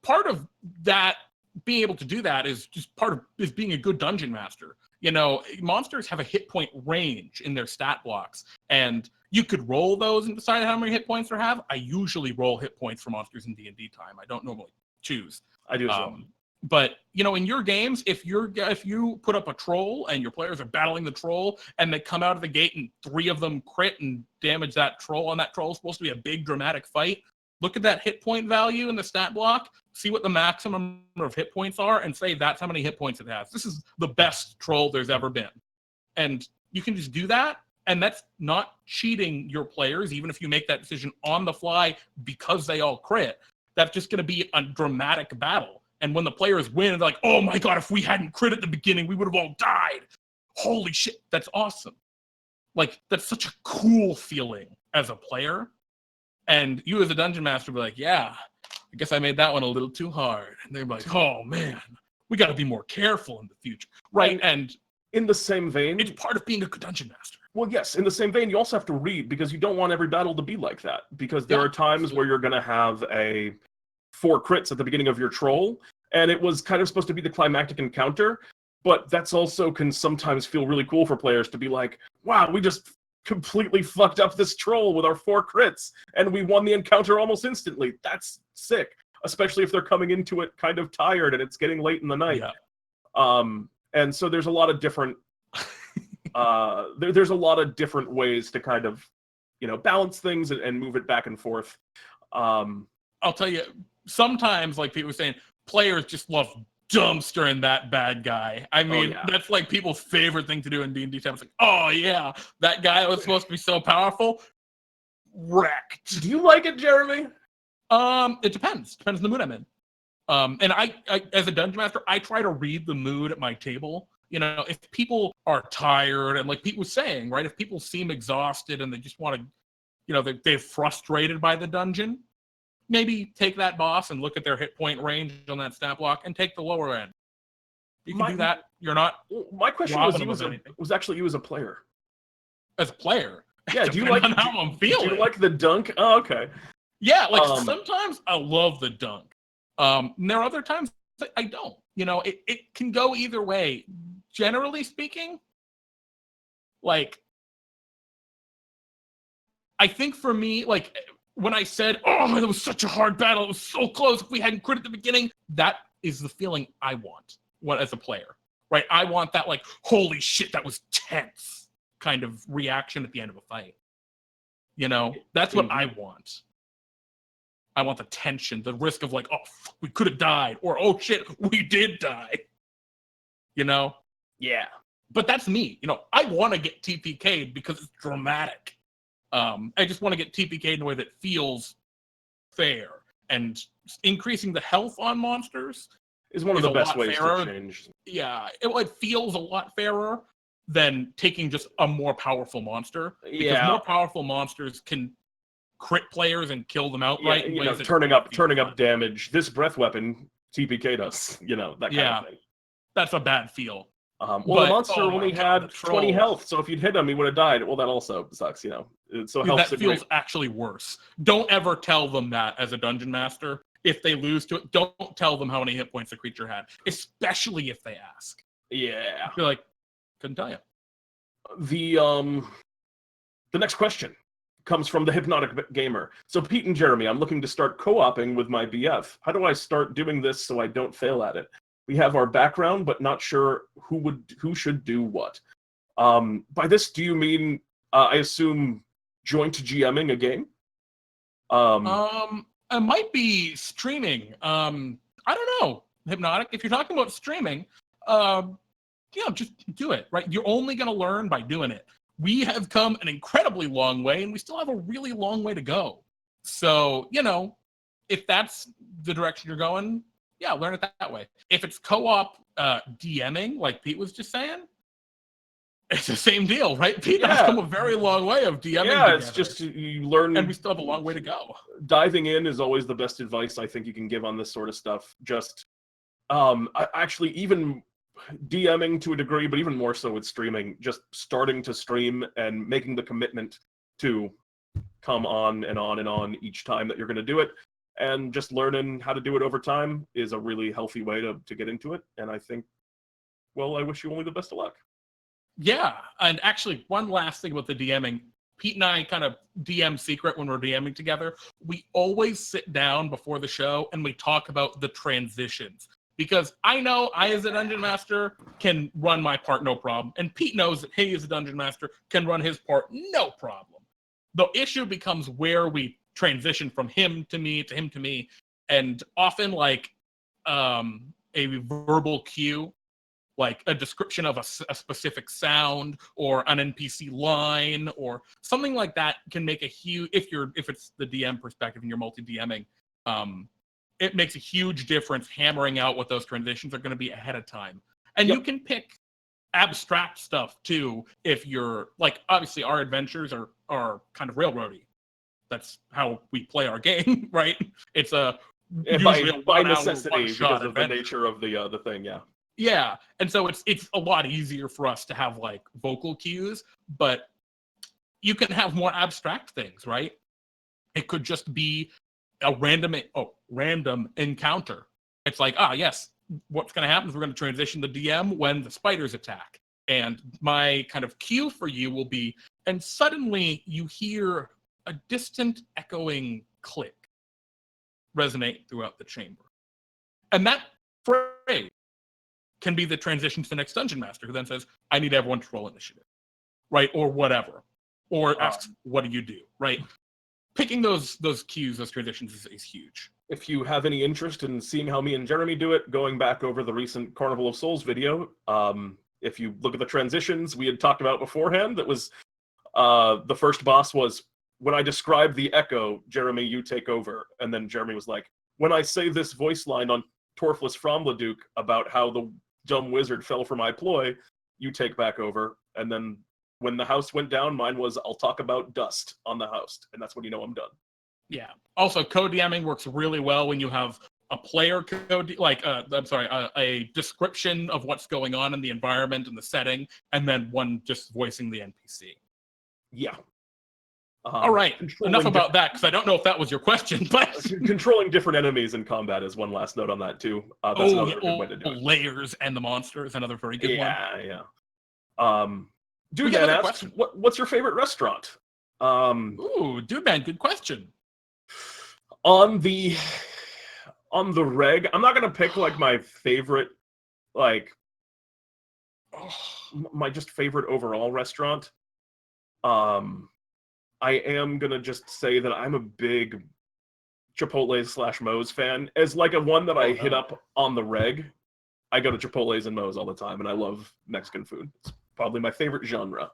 part of that, being able to do that is just is being a good Dungeon Master. You know, monsters have a hit point range in their stat blocks. And you could roll those and decide how many hit points they have. I usually roll hit points for monsters in DnDTime. I don't normally choose. I do as well. But, you know, in your games, if you put up a troll and your players are battling the troll and they come out of the gate and 3 of them crit and damage that troll, and that troll is supposed to be a big dramatic fight, look at that hit point value in the stat block, see what the maximum number of hit points are, and say that's how many hit points it has. This is the best troll there's ever been. And you can just do that, and that's not cheating your players, even if you make that decision on the fly because they all crit. That's just going to be a dramatic battle. And when the players win, they're like, oh my god, if we hadn't crit at the beginning, we would have all died. Holy shit, that's awesome. Like, that's such a cool feeling as a player. And you as a dungeon master be like, yeah, I guess I made that one a little too hard. And they're like, oh man, we got to be more careful in the future. Right. And in the same vein, it's part of being a good dungeon master. Well, yes, in the same vein, you also have to read, because you don't want every battle to be like that. Because there are times where you're going to have 4 crits at the beginning of your troll, and it was kind of supposed to be the climactic encounter, but that's also can sometimes feel really cool for players to be like, wow, we just completely fucked up this troll with our 4 crits, and we won the encounter almost instantly. That's sick, especially if they're coming into it kind of tired and it's getting late in the night. Yeah. And so there's a lot of different there's a lot of different ways to kind of, balance things and move it back and forth. I'll tell you, sometimes, like people were saying, players just love dumpstering that bad guy. I mean, that's like people's favorite thing to do in DnDTime. It's like, oh yeah, that guy that was supposed to be so powerful, wrecked. Do you like it, Jeremy? It depends. Depends on the mood I'm in. And I, as a dungeon master, I try to read the mood at my table. If people are tired and, like Pete was saying, right, if people seem exhausted and they just want to, they're frustrated by the dungeon, maybe take that boss and look at their hit point range on that stat block and take the lower end. You can do that. You're not. My question was actually you as a player. As a player? Yeah, do you like how I'm feeling? Do you like the dunk? Oh, okay. Yeah, sometimes I love the dunk. And there are other times I don't. It can go either way. Generally speaking, like, I think for me, like, when I said, oh, it was such a hard battle, it was so close, if we hadn't crit at the beginning, that is the feeling I want as a player, right? I want that, like, holy shit, that was tense kind of reaction at the end of a fight. That's what I want. I want the tension, the risk of, like, oh, fuck, we could have died, or oh shit, we did die. Yeah. But that's me. I want to get TPK'd because it's dramatic. I just want to get TPK'd in a way that feels fair. And increasing the health on monsters is one of the best ways to change. Yeah, it feels a lot fairer than taking just a more powerful monster. Because more powerful monsters can crit players and kill them outright. Yeah, turning up damage. This breath weapon TPK'd us. That kind of thing. That's a bad feel. The monster only had 20 health, so if you'd hit him, he would have died. Well, that also sucks, So that feels actually worse. Don't ever tell them that as a dungeon master. If they lose to it, don't tell them how many hit points the creature had, especially if they ask. Yeah. You're like, couldn't tell you. The next question comes from the Hypnotic Gamer. So Pete and Jeremy, I'm looking to start co-oping with my BF. How do I start doing this so I don't fail at it? We have our background, but not sure who should do what. By this, do you mean, I assume, joint GMing a game? I might be streaming. I don't know, Hypnotic. If you're talking about streaming, just do it, right? You're only going to learn by doing it. We have come an incredibly long way, and we still have a really long way to go. So, if that's the direction you're going, yeah, learn it that way. If it's co-op DMing, like Pete was just saying, it's the same deal, right? Pete has come a very long way of DMing. Yeah, together. It's just you learn, and we still have a long way to go. Diving in is always the best advice I think you can give on this sort of stuff. Just, actually, even DMing to a degree, but even more so with streaming, just starting to stream and making the commitment to come on and on and on each time that you're going to do it. And just learning how to do it over time is a really healthy way to get into it. And I think, well, I wish you only the best of luck. Yeah. And actually, one last thing about the DMing. Pete and I kind of DM secret when we're DMing together. We always sit down before the show and we talk about the transitions. Because I know I, as a dungeon master, can run my part no problem. And Pete knows that he, as a dungeon master, can run his part no problem. The issue becomes where we transition from him to me to him to me, and often like a verbal cue, like a description of a specific sound or an NPC line or something like that can make a huge, if it's the DM perspective and you're multi-DMing, it makes a huge difference hammering out what those transitions are going to be ahead of time. And you can pick abstract stuff too if you're like, obviously our adventures are kind of railroady. That's how we play our game, right? It's usually by necessity because of adventure. the nature of the thing, yeah. Yeah, and so it's a lot easier for us to have like vocal cues, but you can have more abstract things, right? It could just be a random encounter. It's like, yes, what's going to happen is we're going to transition the DM when the spiders attack, and my kind of cue for you will be, and suddenly you hear a distant echoing click resonate throughout the chamber, and that phrase can be the transition to the next dungeon master, who then says, I need everyone to roll initiative, right? Or whatever. Or asks, what do you do, right? Picking those cues, those transitions is huge. If you have any interest in seeing how me and Jeremy do it, going back over the recent Carnival of Souls video, if you look at the transitions we had talked about beforehand, that was the first boss was, when I describe the echo, Jeremy, you take over. And then Jeremy was like, when I say this voice line on Torfless Fromladuke about how the dumb wizard fell for my ploy, you take back over. And then when the house went down, mine was, I'll talk about dust on the house. And that's when you know I'm done. Yeah. Also, co-DMing works really well when you have a player a description of what's going on in the environment and the setting, and then one just voicing the NPC. Yeah. All right. Enough about that, because I don't know if that was your question, but controlling different enemies in combat is one last note on that too. That's another good way to do it. Layers and the monsters, another very good one. Yeah. Dude Man asks, what's your favorite restaurant? Dude Man, good question. On the reg, I'm not gonna pick like my favorite, like my just favorite overall restaurant. I am gonna just say that I'm a big Chipotle / Moe's fan. As like a one that I hit up on the reg, I go to Chipotle's and Moe's all the time, and I love Mexican food. It's probably my favorite genre,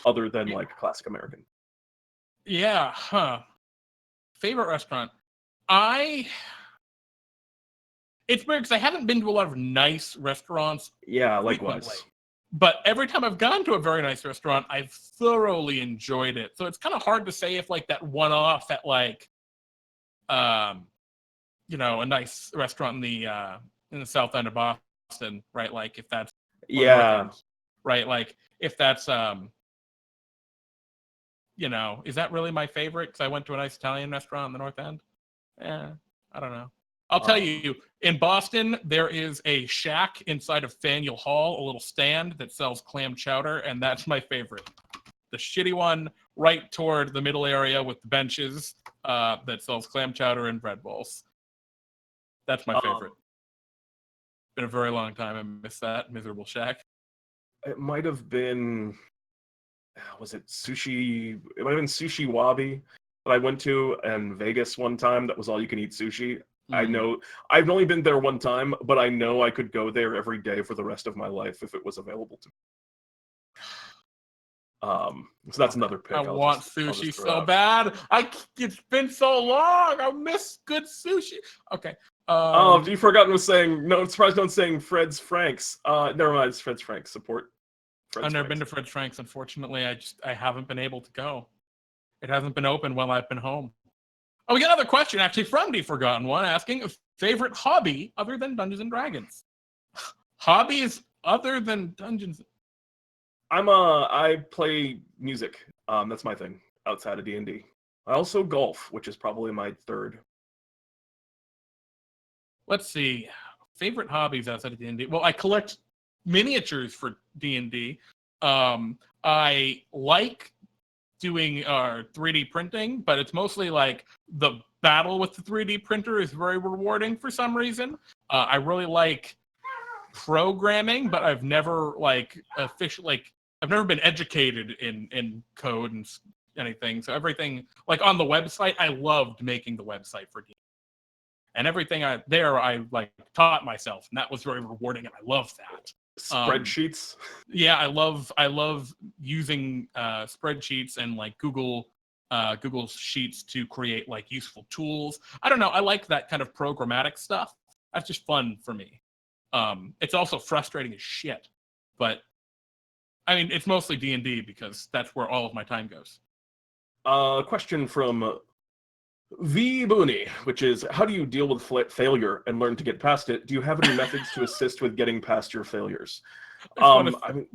other than like classic American. Yeah, favorite restaurant. It's weird because I haven't been to a lot of nice restaurants. Yeah, likewise. Frequently. But every time I've gone to a very nice restaurant, I've thoroughly enjoyed it. So it's kind of hard to say if like that one-off at like, a nice restaurant in the south end of Boston, right? Like if that's right? Like if that's is that really my favorite? Because I went to a nice Italian restaurant in the north end. I don't know. I'll tell you, in Boston, there is a shack inside of Faneuil Hall, a little stand that sells clam chowder, and that's my favorite. The shitty one right toward the middle area with the benches that sells clam chowder and bread bowls. That's my favorite. Been a very long time. I miss that miserable shack. It might have been, was it sushi? It might have been Sushi Wabi that I went to in Vegas one time. That was all you can eat sushi. I know I've only been there one time, but I know I could go there every day for the rest of my life if it was available to me. So that's another pick. I want sushi so bad. It's been so long. I miss good sushi. Okay. You've forgotten was saying no. I'm surprised no one's saying Fred's Franks. Never mind. It's Fred's Franks. Support. I've never been to Fred's Franks. Unfortunately, I haven't been able to go. It hasn't been open while I've been home. Oh, we got another question actually from the Forgotten One asking favorite hobby other than Dungeons and Dragons. Hobbies other than Dungeons. I play music. That's my thing outside of D&D. I also golf, which is probably my third. Let's see. Favorite hobbies outside of D&D. Well, I collect miniatures for D&D. I like doing 3D printing, but it's mostly like the battle with the 3D printer is very rewarding for some reason. I really like programming, but I've never I've never been educated in code anything. So everything, like on the website, I loved making the website for D. And everything I like taught myself, and that was very rewarding, and I love that. Spreadsheets. Yeah, I love using spreadsheets and like Google Sheets to create like useful tools. I don't know. I like that kind of programmatic stuff. That's just fun for me. It's also frustrating as shit, but I mean, it's mostly D&D because that's where all of my time goes. Question from V Booney, which is, how do you deal with failure and learn to get past it? Do you have any methods to assist with getting past your failures?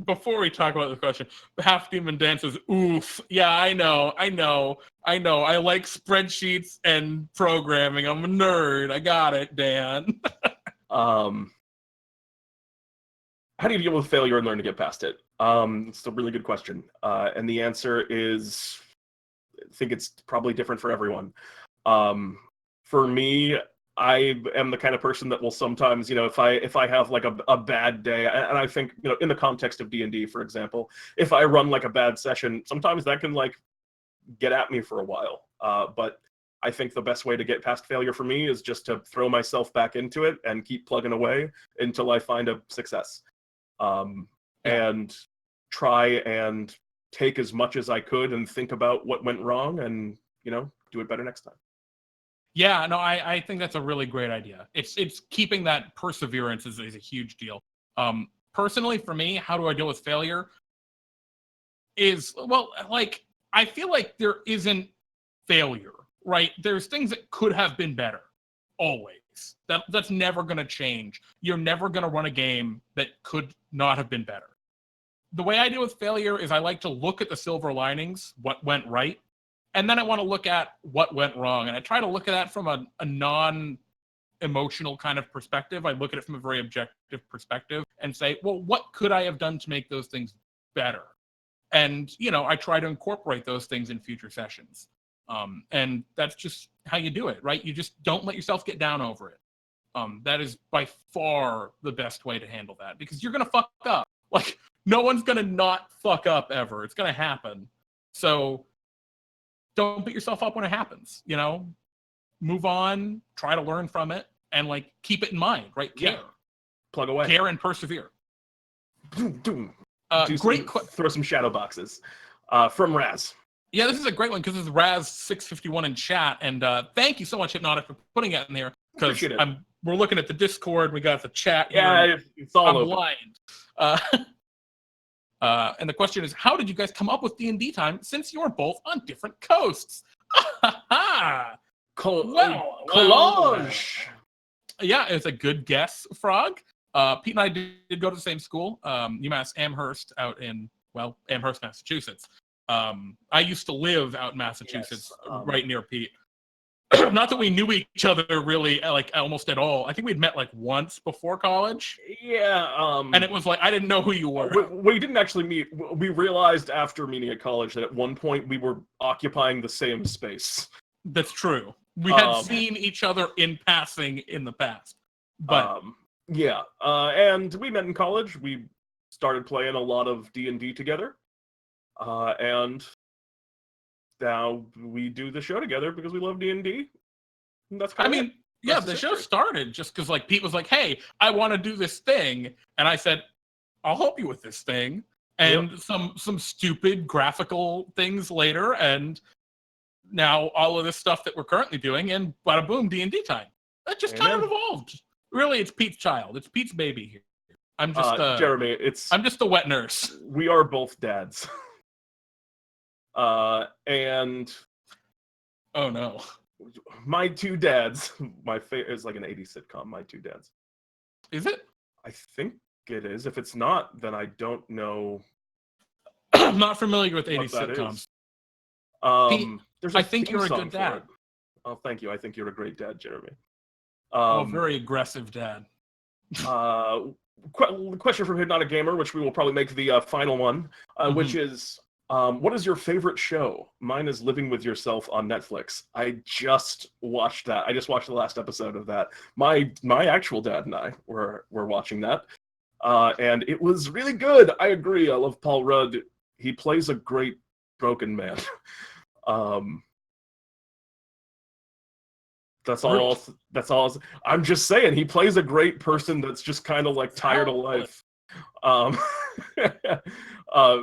Before we talk about the question, Half Demon Dances, oof. Yeah, I know. I like spreadsheets and programming. I'm a nerd. I got it, Dan. How do you deal with failure and learn to get past it? It's a really good question. And the answer is, I think it's probably different for everyone. For me, I am the kind of person that will sometimes, if I have like a bad day, and I think, in the context of D&D, for example, if I run like a bad session, sometimes that can like get at me for a while. But I think the best way to get past failure for me is just to throw myself back into it and keep plugging away until I find a success. And try and take as much as I could and think about what went wrong and, do it better next time. Yeah, no, I think that's a really great idea. It's keeping that perseverance is a huge deal. Personally, for me, how do I deal with failure? I feel like there isn't failure, right? There's things that could have been better, always. That's never going to change. You're never going to run a game that could not have been better. The way I deal with failure is I like to look at the silver linings, what went right, and then I want to look at what went wrong. And I try to look at that from a non-emotional kind of perspective. I look at it from a very objective perspective and say, well, what could I have done to make those things better? And, I try to incorporate those things in future sessions. And that's just how you do it, right? You just don't let yourself get down over it. That is by far the best way to handle that, because you're going to fuck up. Like, no one's going to not fuck up ever. It's going to happen. So don't beat yourself up when it happens, move on, try to learn from it, and like keep it in mind, right? Care. Yeah. Plug away. Care and persevere. Throw some shadow boxes. From Raz. Yeah, this is a great one because this is Raz651 in chat, and thank you so much, Hypnotic, for putting it in there, because we're looking at the Discord, we got the chat here. Yeah, it's all I'm blind. And the question is, how did you guys come up with D&D Time since you were both on different coasts? Collage! Yeah, it's a good guess, Frog. Pete and I did go to the same school, UMass Amherst, out in, Amherst, Massachusetts. I used to live out in Massachusetts, right near Pete. Not that we knew each other really, like, almost at all. I think we'd met like once before college. Yeah. And it was like, I didn't know who you were. We didn't actually meet. We realized after meeting at college that at one point we were occupying the same space. That's true. We had seen each other in passing in the past. But and we met in college. We started playing a lot of D&D together. And now we do the show together because we love D&D. That's kind of the show started just because like Pete was like, hey, I want to do this thing. And I said, I'll help you with this thing. And some stupid graphical things later. And now all of this stuff that we're currently doing, and bada boom, D&D Time. That just kind of evolved. Really, it's Pete's child. It's Pete's baby here. I'm just Jeremy, I'm just the wet nurse. We are both dads. And oh no, my two dads. My favorite is like an 80s sitcom. My two dads. Is it? I think it is. If it's not, then I don't know. I'm not familiar with 80s sitcoms. Pete, I think you're a good dad. Oh, thank you. I think you're a great dad, Jeremy. Very aggressive dad. Question from Hypnotic Gamer, which we will probably make the final one, which is, what is your favorite show? Mine is Living with Yourself on Netflix. I just watched that. I just watched the last episode of that. My actual dad and I were watching that, and it was really good. I agree. I love Paul Rudd. He plays a great broken man. Um, that's all. That's all. I'm just saying, he plays a great person that's just kind of like tired of life. Um,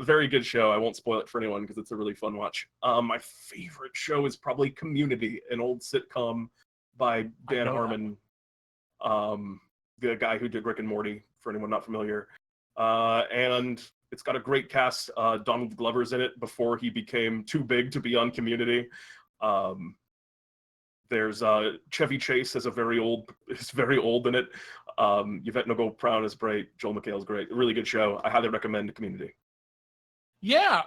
very good show. I won't spoil it for anyone because it's a really fun watch. My favorite show is probably Community, an old sitcom by Dan Harmon, the guy who did Rick and Morty, for anyone not familiar. And it's got a great cast. Donald Glover's in it before he became too big to be on Community. There's Chevy Chase is very old in it. Yvette Nicole-Brown is great. Joel McHale's great. A really good show. I highly recommend Community. Yeah,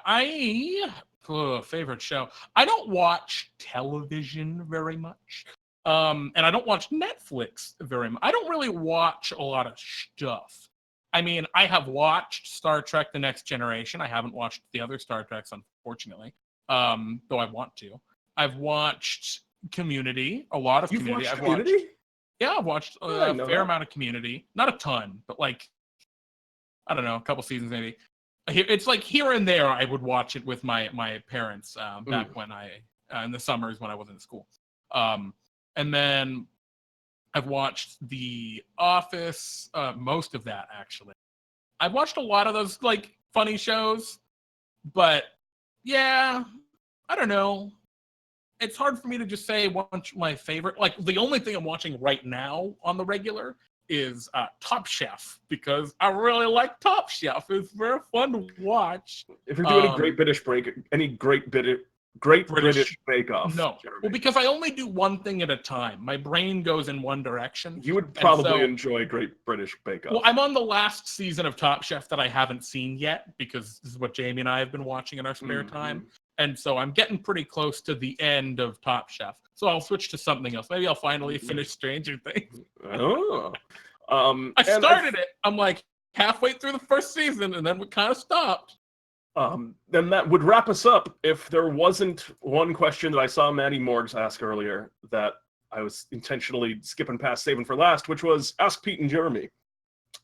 favorite show. I don't watch television very much. And I don't watch Netflix very much. I don't really watch a lot of stuff. I mean, I have watched Star Trek: The Next Generation. I haven't watched the other Star Treks, unfortunately, though I want to. I've watched Community, a lot of Community. I've watched Community? I've watched a fair amount of Community. Not a ton, but like, I don't know, a couple seasons maybe. It's like here and there I would watch it with my parents back when in the summers when I was in school. And then I've watched The Office, most of that actually. I've watched a lot of those like funny shows, but yeah, I don't know. It's hard for me to just say what's my favorite. Like the only thing I'm watching right now on the regular is Top Chef, because I really like Top Chef. It's very fun to watch. If you're doing any Great British Bake Off. No, Jeremy. well, because I only do one thing at a time. My brain goes in one direction. You would probably enjoy Great British Bake Off. Well, I'm on the last season of Top Chef that I haven't seen yet, because this is what Jamie and I have been watching in our spare time. And so I'm getting pretty close to the end of Top Chef. So I'll switch to something else. Maybe I'll finally finish Stranger Things. Oh. I started it. I'm like halfway through the first season, and then we kind of stopped. Then that would wrap us up if there wasn't one question that I saw Maddie Morgs ask earlier that I was intentionally skipping past, saving for last, which was, ask Pete and Jeremy.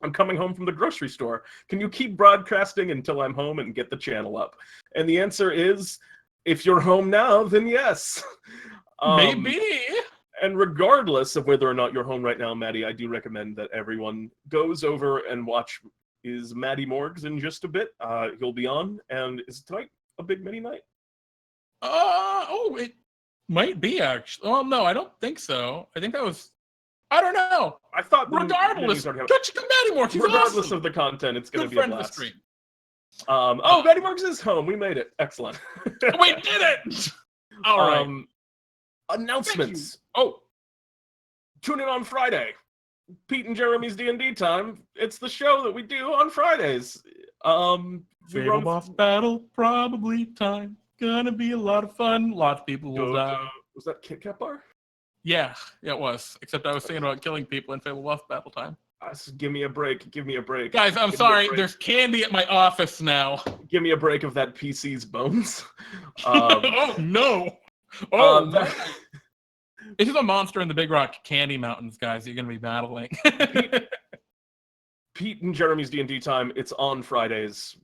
I'm coming home from the grocery store. Can you keep broadcasting until I'm home and get the channel up? And the answer is, if you're home now, then yes. Maybe. And regardless of whether or not you're home right now, Maddie, I do recommend that everyone goes over and watch Is Maddie Morgs in just a bit. He'll be on, and is tonight a big mini night? It might be, actually. Oh, no, I don't think so. I think that was... I don't know. I thought regardless, go check Maddie Morgs. Regardless awesome. of the content, it's going to be a blast. Stream. Maddie Morgs is home. We made it. Excellent. We did it. All right. Announcements. Tune in on Friday. Pete and Jeremy's D&D time. It's the show that we do on Fridays. Fable boss battle, probably time. Gonna be a lot of fun. Lots of people will die. Was that Kit Kat Bar? Yeah, it was. Except I was thinking about killing people in Fable Boss battle time. Give me a break. Give me a break. Guys, I'm sorry. There's candy at my office now. Give me a break of that PC's bones. Oh, no. This is a monster in the Big Rock Candy Mountains, guys. You're going to be battling. Pete and Jeremy's D&D time. It's on Fridays.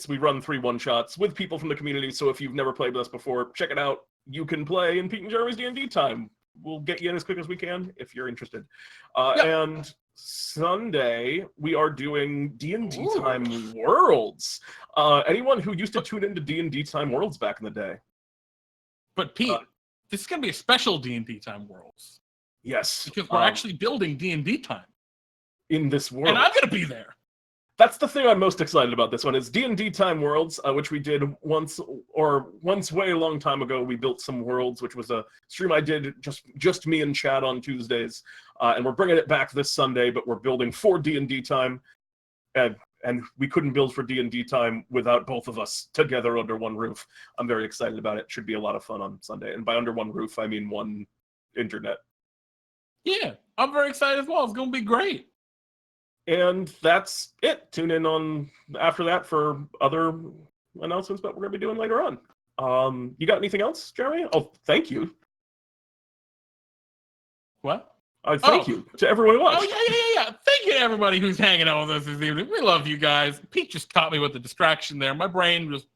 We run 3 one-shots with people from the community. So if you've never played with us before, check it out. You can play in Pete and Jeremy's D&D time. We'll get you in as quick as we can if you're interested. And Sunday, we are doing D&D Time Worlds. Anyone who used to tune into D&D Time Worlds back in the day. But Pete, this is going to be a special D&D Time Worlds. Yes. Because we're actually building D&D Time. In this world. And I'm going to be there. That's the thing I'm most excited about this one. Is D&D Time Worlds, which we did once way a long time ago. We built some worlds, which was a stream I did just me and Chad on Tuesdays. And we're bringing it back this Sunday, but we're building for D&D Time. And we couldn't build for D&D Time without both of us together under one roof. I'm very excited about it. Should be a lot of fun on Sunday. And by under one roof, I mean one internet. Yeah, I'm very excited as well. It's going to be great. And that's it. Tune in on after that for other announcements that we're going to be doing later on. You got anything else, Jeremy? Oh, thank you. What? Thank you to everyone who watched. Yeah. Thank you to everybody who's hanging out with us this evening. We love you guys. Pete just caught me with the distraction there. My brain just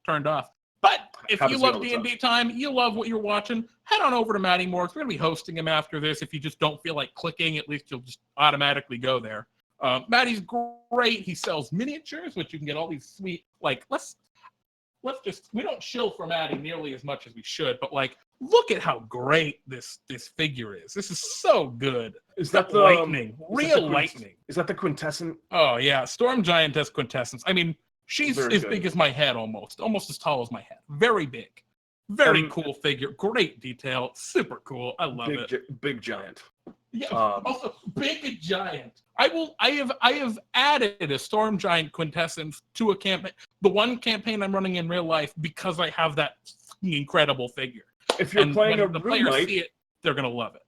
turned off. But if you Happens to me love all the time. DnDTime, you love what you're watching, head on over to Matty Morgs. We're going to be hosting him after this. If you just don't feel like clicking, at least you'll just automatically go there. Matty's great. He sells miniatures, which you can get all these sweet, like, let's just, we don't shill for Matty nearly as much as we should, but like, look at how great this figure is. This is so good. Is that the lightning? Real lightning. Is that the quintessent? Oh yeah, Storm Giantess Quintessence. I mean, she's Very as good. big as my head, almost as tall as my head. Very big, very cool figure. Great detail, super cool. I love it. Big giant. Yeah, also big giant. I have added a Storm Giant Quintessence to a campaign, the one campaign I'm running in real life, because I have that incredible figure. If you're playing a the Rune players Knight, see it, they're gonna love it.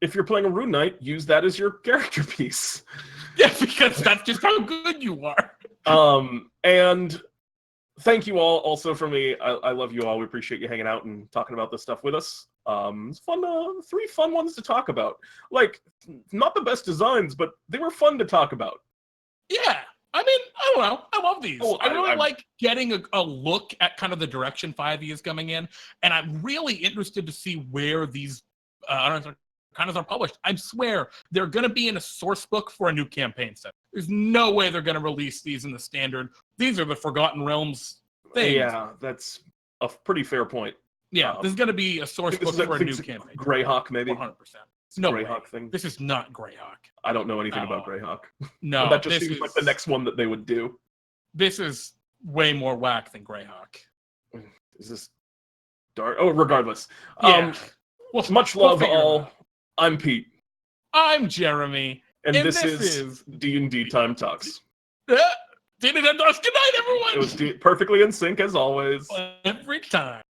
if you're playing a Rune Knight, use that as your character piece. Yeah, because that's just how good you are. And thank you all also for me. I love you all. We appreciate you hanging out and talking about this stuff with us. It's fun. 3 fun ones to talk about. Like, not the best designs, but they were fun to talk about. Yeah. I mean, I don't know. I love these. Oh, I really like getting a look at kind of the direction 5e is coming in, and I'm really interested to see where these Arcanas are published. I swear they're going to be in a source book for a new campaign set. There's no way they're going to release these in the standard. These are the Forgotten Realms things. Yeah, that's a pretty fair point. Yeah, this is going to be a source book for a new campaign. Greyhawk, maybe. 100%. No Greyhawk way. thing. This is not Greyhawk. I don't know anything about Greyhawk. No, that just seems like the next one that they would do. This is way more whack than Greyhawk. Is this dark? Oh, regardless. Yeah. Well, much we'll love figure it all. out. I'm Pete. I'm Jeremy. And this is DnDTime Talks. DnDTime Talks. Good night, everyone. It was perfectly in sync as always. Every time.